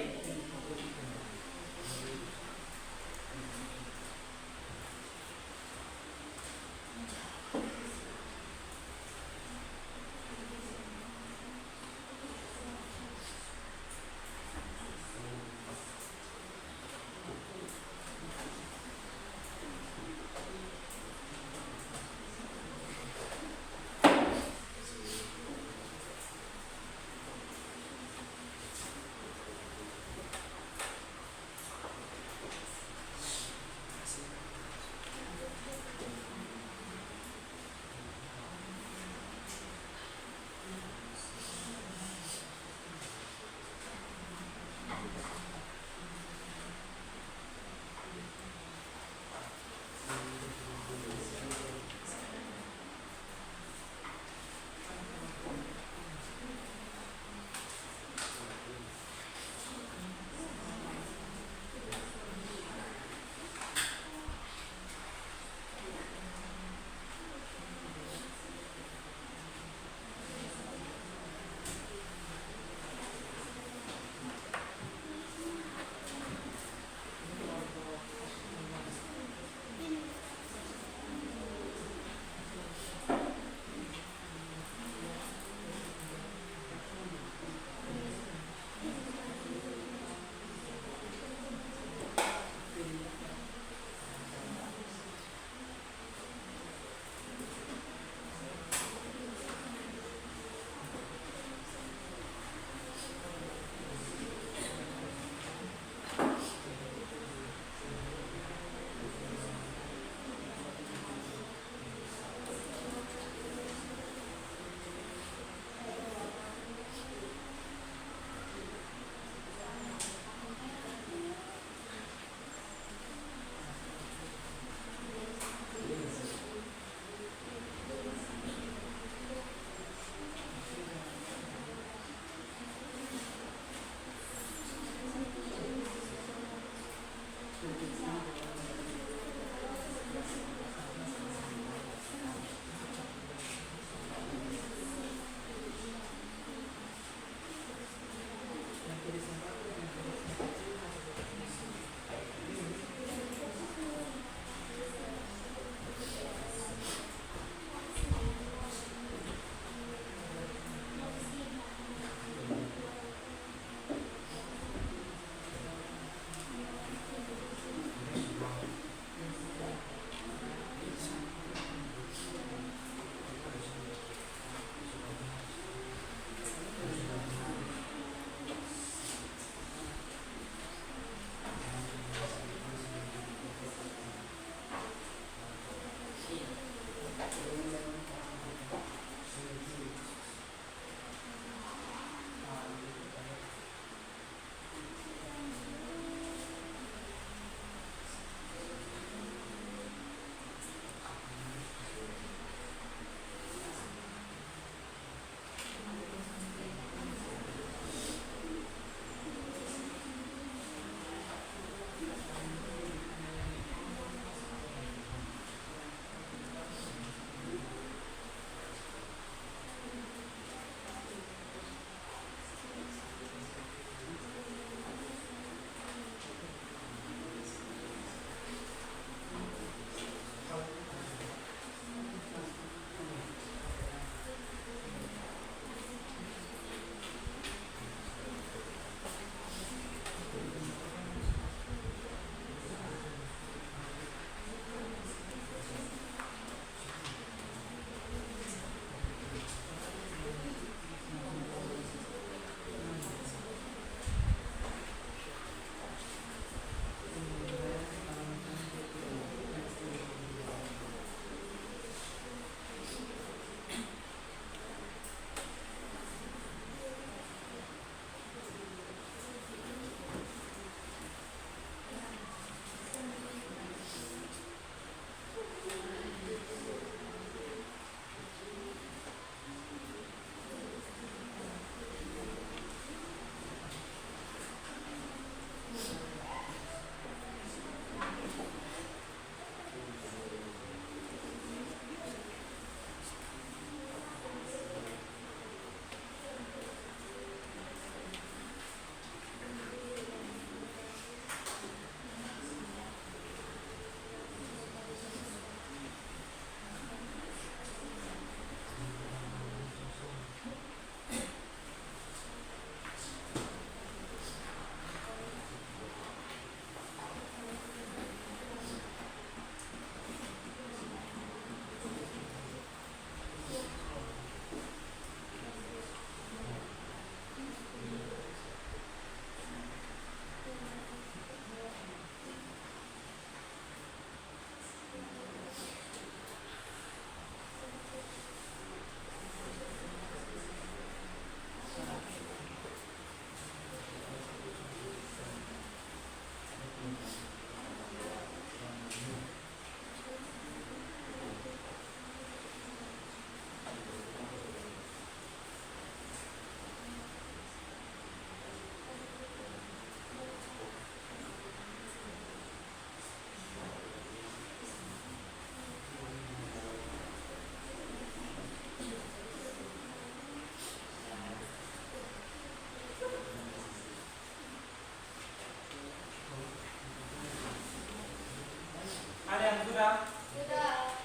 Ada yang sudah? Sudah.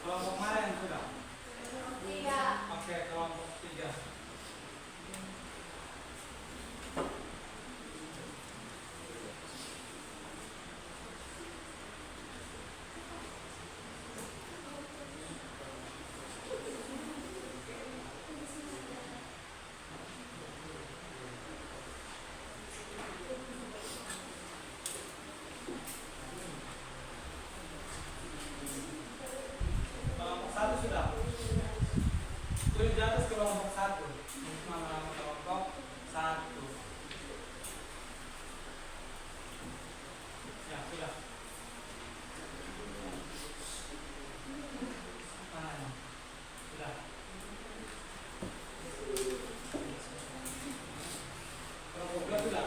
Kelompok mana yang sudah? 3. Oke, kelompok 3. Kelompok 1 sudah. Tulis di atas kelompok 1. Nama kelompok 1. Ya, sudah. Mana ini? Sudah. Kelompok 2 sudah.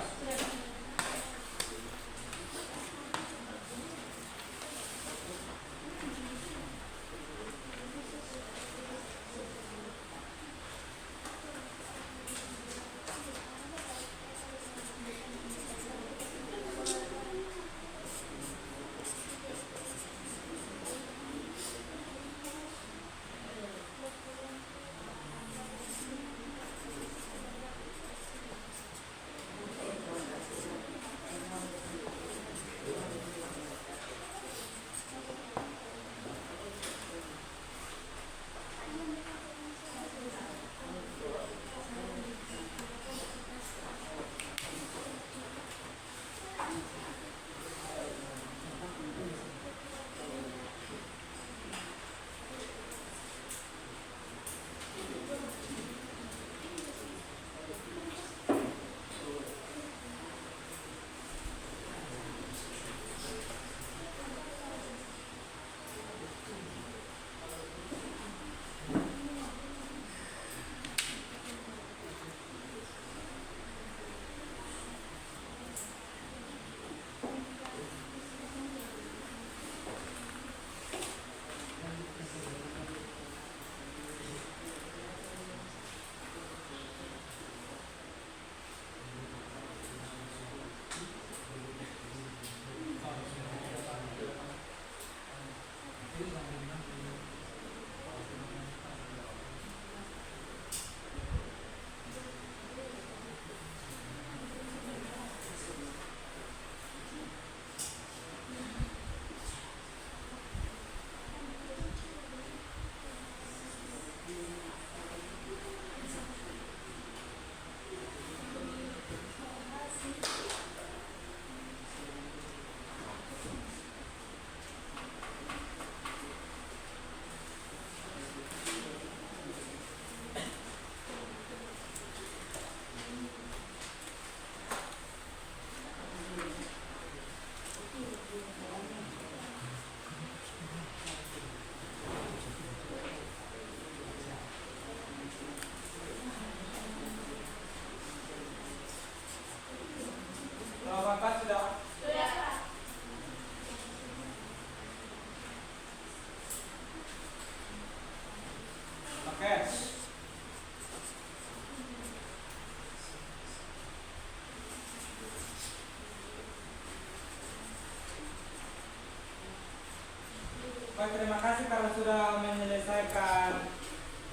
sudah menyelesaikan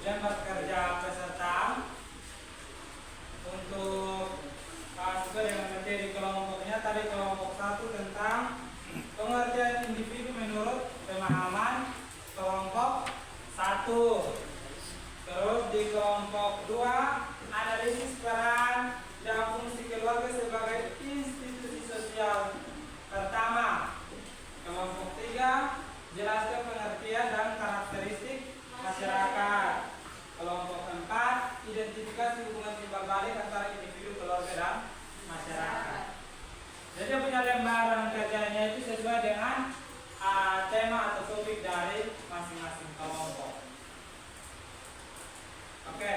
lembar kerja peserta untuk sesuai dengan materi kelompoknya. Tadi kelompok 1 tentang pengertian individu menurut pemahaman kelompok 1. Terus di kelompok 2 analisis peran dan fungsi keluarga sebagai institusi sosial pertama. Kelompok 3 jelaskan pengertian dan karakteristik masyarakat. Kelompok 4 identifikasi hubungan timbal balik antara individu, keluarga dan masyarakat. Jadi punya lembaran kerjanya itu sesuai dengan tema atau topik dari masing-masing kelompok. Oke.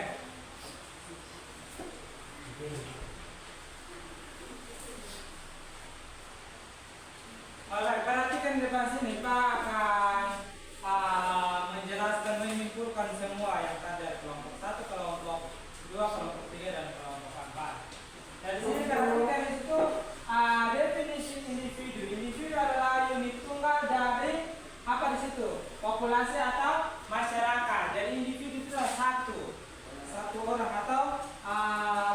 Alright, perhatikan depan sini Pak akan menjelaskan, menyimpulkan semua yang tadi dari kelompok 1, kelompok 2, kelompok 3 dan kelompok 4. Dari sini perhatikan itu definisi individu. Individu adalah unit tunggal dari apa di situ? Populasi atau masyarakat. Jadi individu itu adalah satu orang atau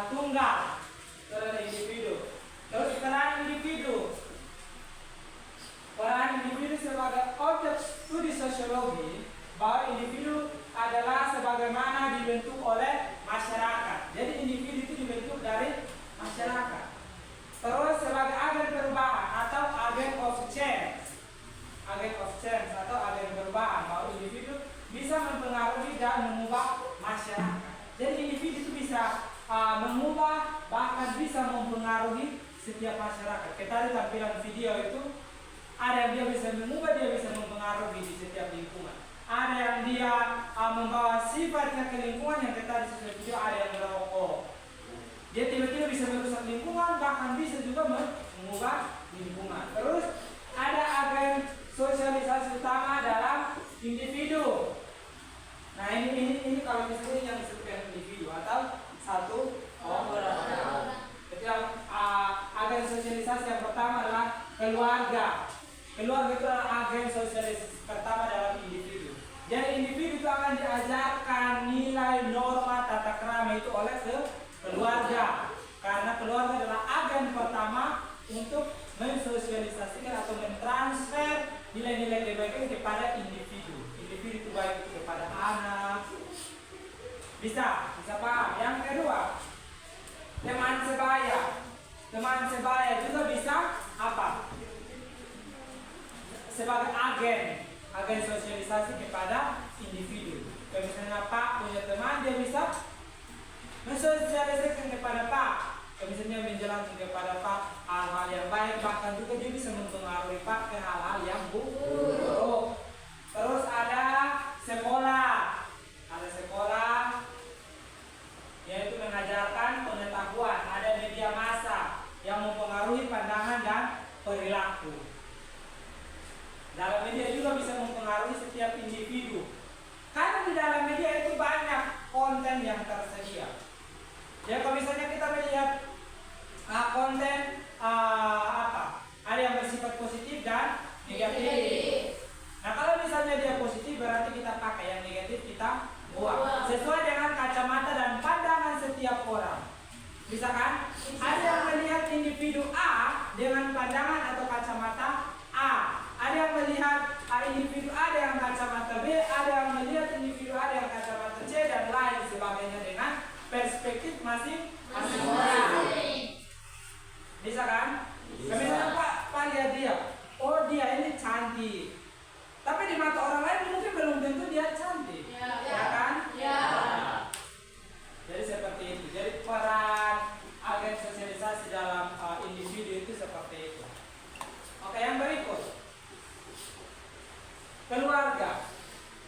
tunggal. Itu adalah individu. Terus peran individu. Peran individu sebagai objek studi sosiologi, bahwa individu adalah sebagaimana dibentuk oleh masyarakat. Jadi individu itu dibentuk dari masyarakat. Terus sebagai agen perubahan atau agen of change. Agen of change atau agen perubahan, bahwa individu bisa mempengaruhi dan mengubah masyarakat. Jadi individu itu bisa mengubah, bahkan bisa mempengaruhi setiap masyarakat. Kita di tampilan video itu ada yang dia bisa mengubah, dia bisa mempengaruhi di setiap lingkungan. Ada yang dia membawa sifatnya ke lingkungan, yang kita di setiap video ada yang merokok. Dia tiba-tiba bisa merusak lingkungan, bahkan bisa juga mengubah lingkungan. Terus ada agen sosialisasi utama dalam individu. Nah ini kalau misalnya yang disebutkan individu atau satu orang. Jadi agen sosialisasi yang pertama adalah keluarga. Keluarga itu adalah agen sosialisasi pertama dalam individu. Jadi individu itu akan diajarkan nilai, norma, tata krama itu oleh keluarga. Karena keluarga adalah agen pertama untuk mensosialisasikan atau mentransfer nilai-nilai kebaikan kepada individu. Individu itu baik itu kepada anak. Bisa paham. Yang kedua, teman sebaya. Teman sebaya juga bisa apa? Sebagai agen sosialisasi kepada individu. Kalau misalnya Pak punya teman, dia bisa mensosialisasikan kepada Pak. Kalau misalnya menjelaskan kepada Pak hal-hal yang baik, bahkan juga dia bisa mempengaruhi Pak ke hal-hal yang buruk. Terus ada sekolah. Ada sekolah yaitu mengajarkan pengetahuan. Ada media massa yang mempengaruhi pandangan dan perilaku. Dalam media juga bisa mempengaruhi setiap individu. Karena di dalam media itu banyak konten yang tersedia. Ya kalau misalnya kita melihat konten ada yang bersifat positif dan negatif. Nah kalau misalnya dia positif berarti kita pakai, yang negatif kita buang. Sesuai dengan kacamata dan pandangan setiap orang. Misalkan ada yang melihat individu A dengan pandangan atau kacamata A. Ada yang melihat individu A dengan kacamata B, ada yang melihat individu A dengan kacamata C, dan lain sebagainya dengan perspektif masing-masing orang. Bisa kan? Misalnya Pak lihat dia, oh dia ini cantik. Tapi di mata orang lain mungkin belum tentu dia cantik. Ya kan? Ya. Jadi seperti itu. Jadi peran agen sosialisasi dalam individu itu seperti itu. Oke, yang berikut. Keluarga.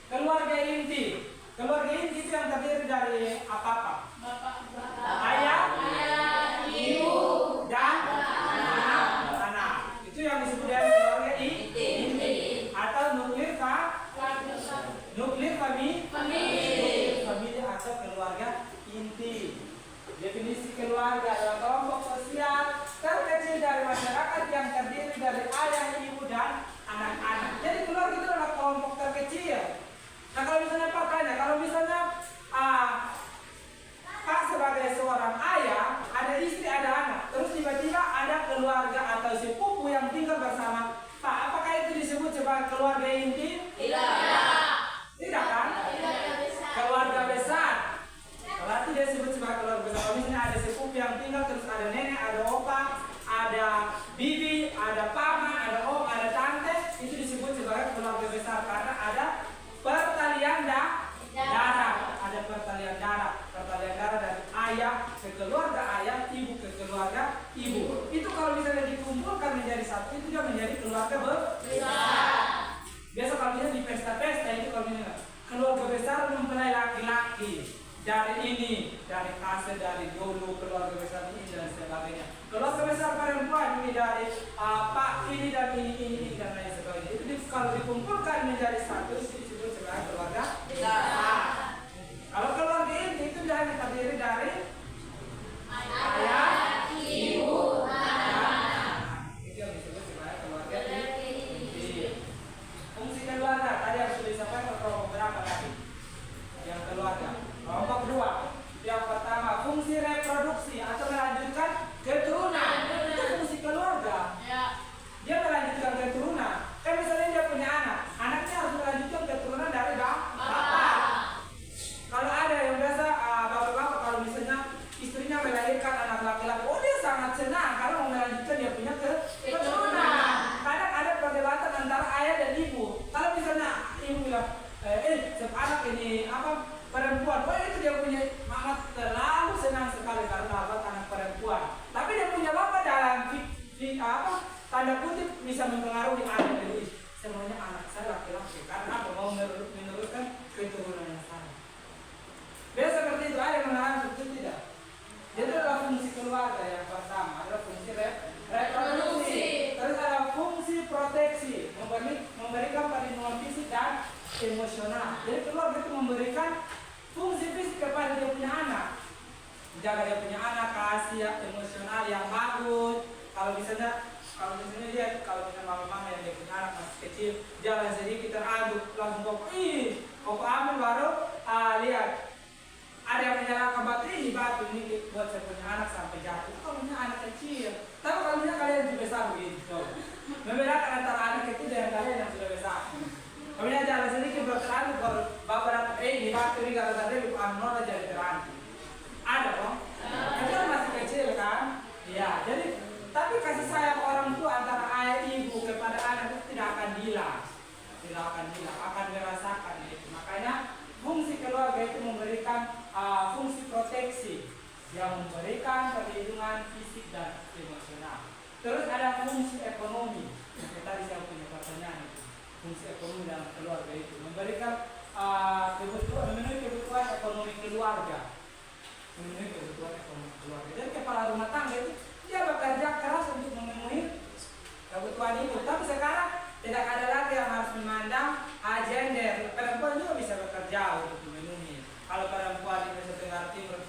Keluarga inti. Keluarga inti itu yang terdiri dari apa-apa? Ayah, ibu, dan anak. Itu yang disebut dengan keluarga inti. Atau nuklir famili atau keluarga inti. Definisi keluarga adalah kelompok sosial terkecil dari masyarakat yang terdiri dari ayah, ibu, dan anak-anak. Jadi keluarga itu adalah kelompok terkecil laki-laki, dari ini, dari kasih, dari dulu keluarga besar ini dan sebagainya. Keluarga besar perempuan ini dari pak ini dan ini dan lain sebagainya. Itu kalau dikumpulkan menjadi satu disebut sebagai keluarga besar. Kalau keluarga inti itu hanya terdiri dari ayah, ibu, anak. Itu yang disebut sebagai keluarga inti. Fungsi keluarga tadi yang sudah disampaikan kelompok berapa tadi? Yang keluarga. Kelompok kedua. Yang pertama fungsi reproduksi atau melanjutkan keturunan. Itu fungsi keluarga. Dia melanjutkan keturunan. Kan misalnya dia punya anak, anaknya harus melanjutkan keturunan dari bapak. Kalau ada yang biasa bapak-bapak kalau misalnya istrinya melahirkan anak laki-laki, oh dia sangat senang karena mau melanjutkan dia punya keturunan. Kadang ada perdebatan antara ayah dan ibu. Kalau misalnya ibu bilang, anak ini perempuan, oh itu dia punya mama terlalu senang sekali karena dapat anak perempuan. Tapi dia punya bapak dalam tanda kutip bisa mempengaruhi anak dari semuanya anak saya laki-laki karena mau meneruskan keturunan saya. Biasa seperti itu, ada yang mengatakan seperti itu tidak. Jadi adalah fungsi keluarga yang pertama, adalah fungsi reproduksi. Terus ada fungsi proteksi, memberikan perlindungan fisik dan emosional. Jadi keluarga itu memberikan fungsi fisik kepada dia punya anak, jaga dia punya anak, kasih emosional yang bagus. Kalau misalnya mama-mama yang dia punya anak masih kecil, jalan sedikit teraduk langsung kok ambil baru lihat. Ada yang menyalakan batu ini buat saya punya anak sampai jatuh. Kalau punya anak kecil, tapi kalau punya kalian sudah besar begitu. Membedakan antara anak kecil dan kalian yang sudah besar. Kalau punya jalan sedikit berterantu, bapak ini batu ini gara-gara dia ambil jadi terantu. Ada dong? Kalian masih kecil kan? Iya. Jadi tapi kasih sayang orang tua antara ayah ibu kepada anak itu tidak akan hilang, akan merasakan itu. Makanya fungsi keluarga itu memberikan fungsi proteksi yang memberikan perlindungan fisik dan emosional. Terus ada fungsi ekonomi. Tadi saya punya pertanyaan itu. Fungsi ekonomi dalam keluarga itu memberikan memenuhi kebutuhan ekonomi keluarga. Jadi kepala rumah tangga itu dia bekerja keras untuk memenuhi kebutuhan itu. Tapi sekarang tidak ada lagi yang harus memandang gender. Perempuan juga bisa bekerja untuk memenuhi. Kalau perempuan di Indonesia Tenggara Timur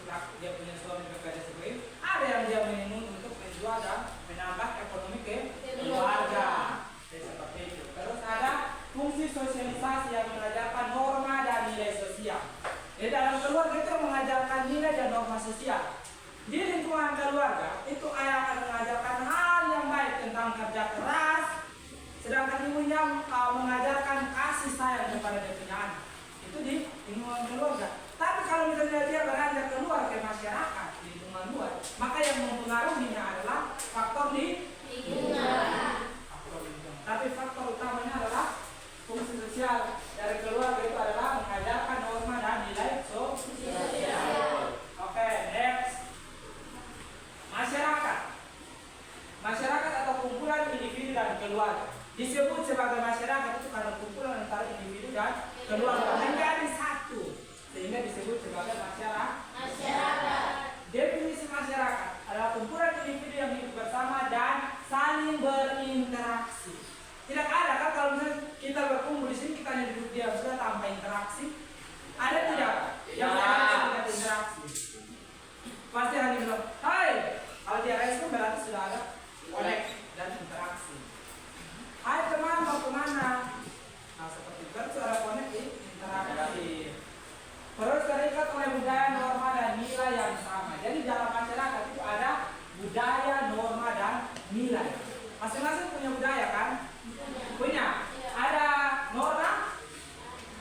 dia punya suami bekerja seperti itu, ada yang dia memenuhi untuk menjual dan menambah ekonomi keluarga. Seperti itu. Terus ada fungsi sosialisasi yang mengajarkan norma dan nilai sosial. Di dalam keluarga itu mengajarkan nilai dan norma sosial. Di lingkungan keluarga itu ayah akan mengajarkan hal yang baik tentang kerja keras, sedangkan ibunya mengajarkan kasih sayang kepada dia punya anak. Itu di lingkungan keluarga. Tapi kalau misalnya dia beranjak keluar ke masyarakat di lingkungan luar, maka yang mempengaruhinya adalah faktor di lingkungan. Tapi faktor utamanya adalah fungsi sosial dari keluarga itu adalah mengajarkan norma dan nilai sosial. Oke, next. Masyarakat atau kumpulan individu dan keluarga. Disebut sebagai masyarakat itu karena kumpulan antara individu dan keluarga menjadi satu, sehingga disebut sebagai masyarakat. Definisi masyarakat adalah kumpulan individu yang hidup bersama dan saling berinteraksi. Tidak ada kan kalau misalnya kita berkumpul di sini kita hanya duduk diam sudah tanpa interaksi? Ada tidak? Yang tidak interaksi. Pasti hanya bilang, hai. Kalau dia respon berarti sudah ada connect dan interaksi. Hai teman, mau kemana? Nah seperti itu ada connect interaksi. Terus terikat oleh budaya, norma dan nilai yang sama. Jadi dalam masyarakat itu ada budaya, norma dan nilai. Masing-masing punya budaya kan? Punya. Ada norma,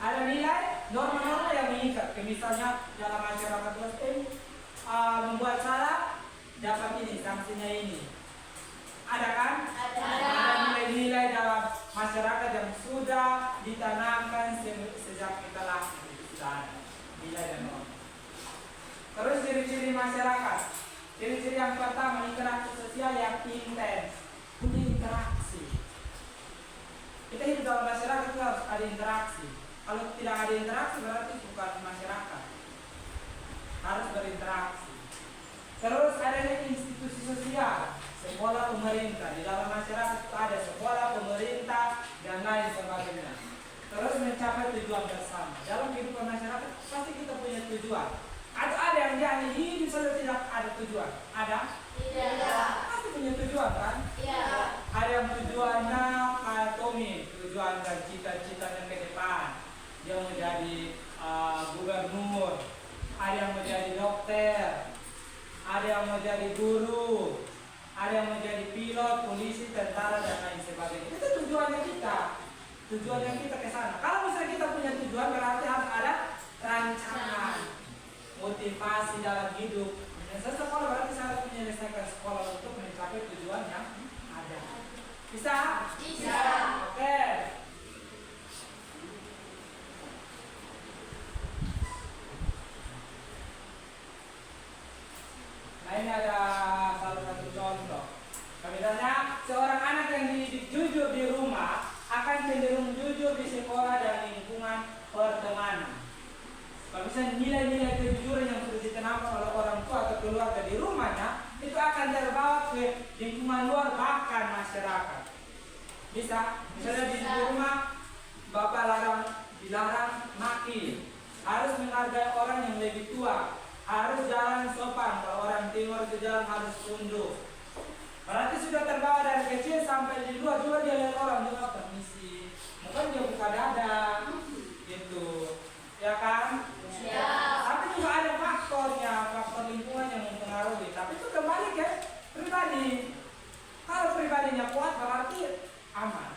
ada nilai, norma-norma yang mengikat. Misalnya dalam masyarakat membuat salah dapat ini, sanksinya ini. Ada kan? Ada nilai-nilai dalam masyarakat yang sudah ditanamkan sejak kita lahir. Sudah ada nilai dan norma. Terus ciri-ciri masyarakat. Ciri-ciri yang pertama, interaksi sosial yang intens. Punya interaksi. Kita hidup dalam masyarakat itu harus ada interaksi. Kalau tidak ada interaksi berarti bukan masyarakat. harus berinteraksi. Terus adanya institusi sosial, sekolah pemerintah. Di dalam masyarakat itu ada sekolah pemerintah dan lain sebagainya. Terus mencapai tujuan bersama. Dalam kehidupan masyarakat pasti kita punya tujuan. Atau ada yang jadi hidup saja tidak ada tujuan? Ada? Tidak. Pasti punya tujuan kan? Iya. Ada yang tujuannya kayak Tommy, tujuan dan cita-citanya ke depan. Dia mau jadi gubernur, ada yang mau jadi dokter, ada yang mau jadi guru, ada yang mau jadi pilot, polisi, tentara dan lain sebagainya. Itu tujuannya kita. Tujuannya kita ke sana. Kalau misalnya kita punya tujuan berarti harus ada rancangan, motivasi dalam hidup. Saya sekolah berarti saya harus menyelesaikan sekolah untuk mencapai tujuan yang ada. Bisa? Bisa. Oke. Nah ini ada salah satu contoh. Misalnya seorang anak yang dididik jujur di rumah akan cenderung jujur di sekolah dan lingkungan pertemanan. Kalau misalnya nilai-nilai kejujuran yang sudah ditanamkan oleh orang tua atau keluarga di rumahnya, itu akan terbawa ke lingkungan luar bahkan masyarakat. Bisa? Misalnya di rumah bapak dilarang maki, harus menghargai orang yang lebih tua, harus jalan sopan. Kalau orang timur itu jalan harus tunduk. Berarti sudah terbawa dari kecil sampai di luar juga dia lihat orang juga permisi, mungkin dia buka dada, gitu, ya kan? Ya. Tapi juga ada faktornya, faktor lingkungan yang mempengaruhi. Tapi itu kembali ke pribadi. Kalau pribadinya kuat berarti aman.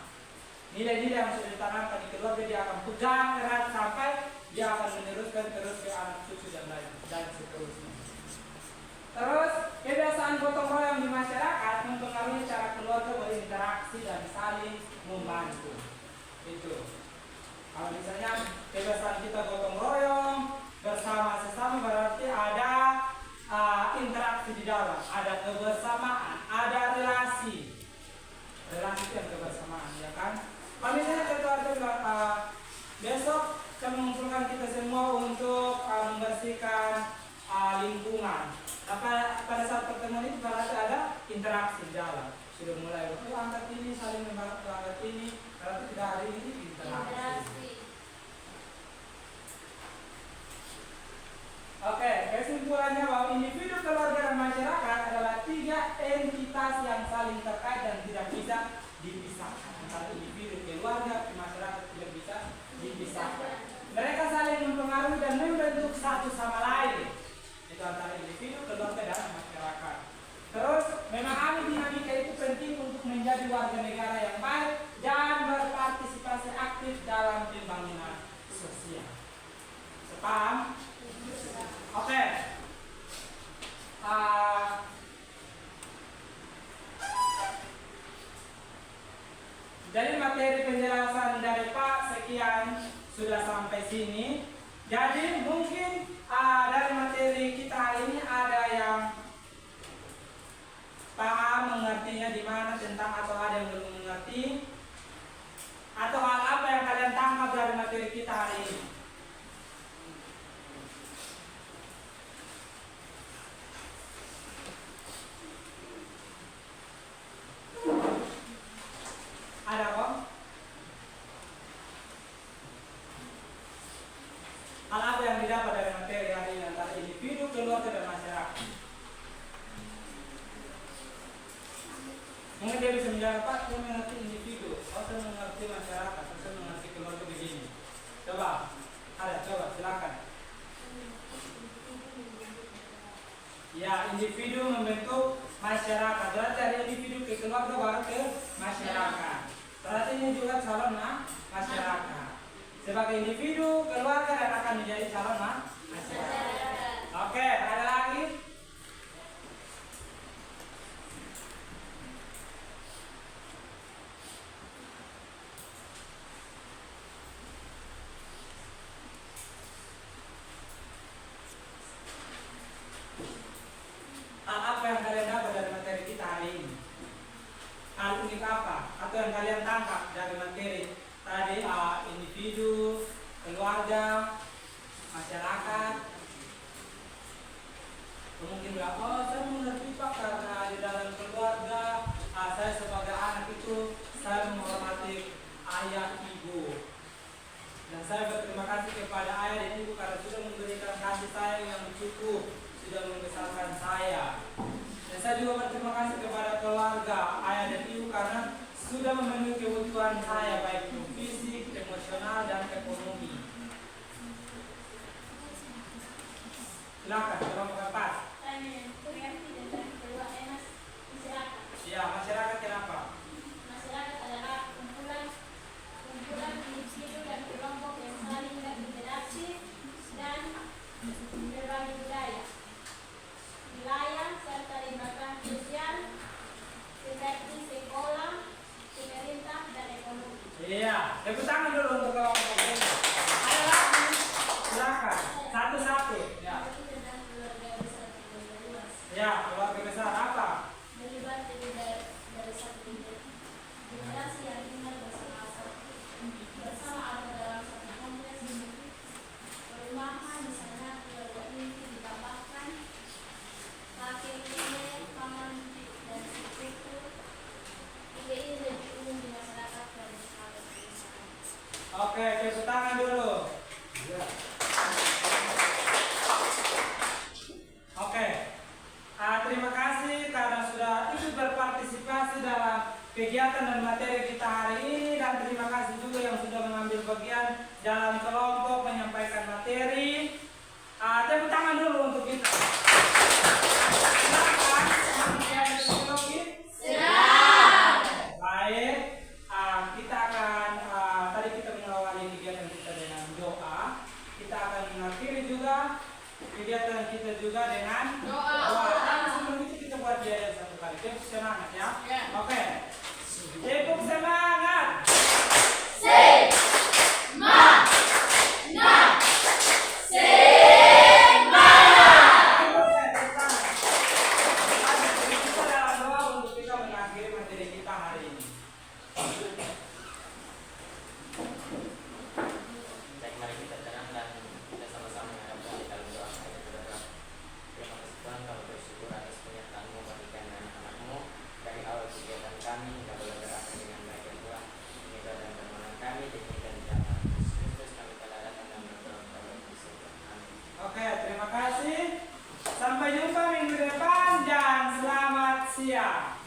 Nilai-nilai yang sudah ditanamkan di keluarga dia akan pegang erat sampai dia akan meneruskan terus ke anak cucu dan lain dan seterusnya. Terus kebiasaan gotong royong di masyarakat mempengaruhi cara keluarga berinteraksi dan saling membantu. Itu. Kalau misalnya kebiasaan kita gotong royong bersama sesama berarti ada interaksi di dalam, ada kebersamaan, ada relasi. Relasi itu yang kebersamaan, ya kan? Kalau misalnya keluarga bilang besok saya mengumpulkan kita semua untuk membersihkan lingkungan. Pada saat pertemuan itu berarti ada interaksi di dalam. Sudah mulai angkat ini saling membantu angkat ini, berarti tidak hari ini interaksi. Oke, kesimpulannya bahwa individu, keluarga, dan masyarakat adalah 3 entitas yang saling terkait dan tidak bisa dipisahkan. Antara individu, keluarga, masyarakat tidak bisa dipisahkan. Mereka saling mempengaruhi dan membentuk satu sama lain. Itu antara individu, keluarga, dan masyarakat. Terus, memahami dinamika itu penting untuk menjadi warga negara yang baik dan berpartisipasi aktif dalam pembangunan sosial. Sepaham? Oke. Jadi materi penjelasan dari Pak sekian sudah sampai sini. Jadi mungkin dari materi kita hari ini ada yang paham mengertinya di mana tentang atau ada yang belum mengerti atau hal apa yang kalian tangkap dari materi kita hari ini. Ada kok? Hal apa yang didapat dari materi hari ini antara individu, keluarga, dan masyarakat? Mungkin dia bisa menjawab, Pak, saya mengerti individu, saya mengerti masyarakat, saya mengerti keluarga begini. Coba, coba silakan. Ya, individu membentuk masyarakat. Berarti dari individu ke keluarga baru ke masyarakat. Berarti ini juga calon masyarakat. Sebagai individu, keluarga, dan akan menjadi calon masyarakat. Oke, ada lagi? Hal apa yang kalian dapat dari materi kita hari ini? Hal unik apa? Atau yang kalian tangkap dari materi tadi, individu, keluarga, masyarakat? Mungkin bilang, oh saya mengerti Pak karena di dalam keluarga saya sebagai anak itu saya menghormati ayah ibu. Dan saya berterima kasih kepada ayah dan ibu karena sudah memberikan kasih sayang yang cukup, sudah membesarkan saya. Dan saya juga berterima kasih kepada keluarga ayah dan ibu karena sudah memenuhi kebutuhan saya baik itu fisik, emosional, dan ekonomi. Silakan, kelompok keempat. Ya, masyarakat kenapa? Masyarakat adalah kumpulan individu dan kelompok yang saling berinteraksi dan berbagi budaya, wilayah serta lembaga sosial seperti sekolah, pemerintah, dan ekonomi. Iya, tepuk tangan dulu untuk kelompok ini. Ada lagi, silakan. Satu-satu. Ya, ya, keluarga besar apa? Melibat dari satu generasi yang tinggal bersama atau dalam satu kompleks perumahan. Di sana keluarga inti ditambahkan kakek, nenek, paman, dan sepupu. Ide ini lebih umum di masyarakat tradisional dan pedesaan. Oke, tepuk tangan dulu. Oke. Terima kasih karena sudah ikut berpartisipasi dalam kegiatan dan materi kita hari ini, dan terima kasih juga yang sudah mengambil bagian dalam kelompok menyampaikan materi. Tepuk tangan dulu untuk kita. Silakan, yang psikologi. Siap. Baik, kita akan tadi kita mengawali kegiatan kita dengan doa. Kita akan mengakhiri juga kegiatan kita juga dengan doa. Sebelum itu kita buat dia satu kali. Tepuk semangat ya. Oke. Tepuk semangat. Kita dalam doa untuk kita mengakhiri materi kita hari ini. Baik, mari kita tenang dan kita sama-sama menghadapkan di dalam doa kita berdoa. Terima kasih Tuhan, kami bersyukur atas penyertaan-Mu berikan anak-anak-Mu dari awal kegiatan kami hingga boleh berakhir dengan baik ya Tuhan. Ini doa dan permohonan kami diberikan di dalam nama Yesus Kristus, kami telah datang dan berdoa kepada Yesus. Amin. Oke, terima kasih. Sampai jumpa minggu depan dan selamat siang.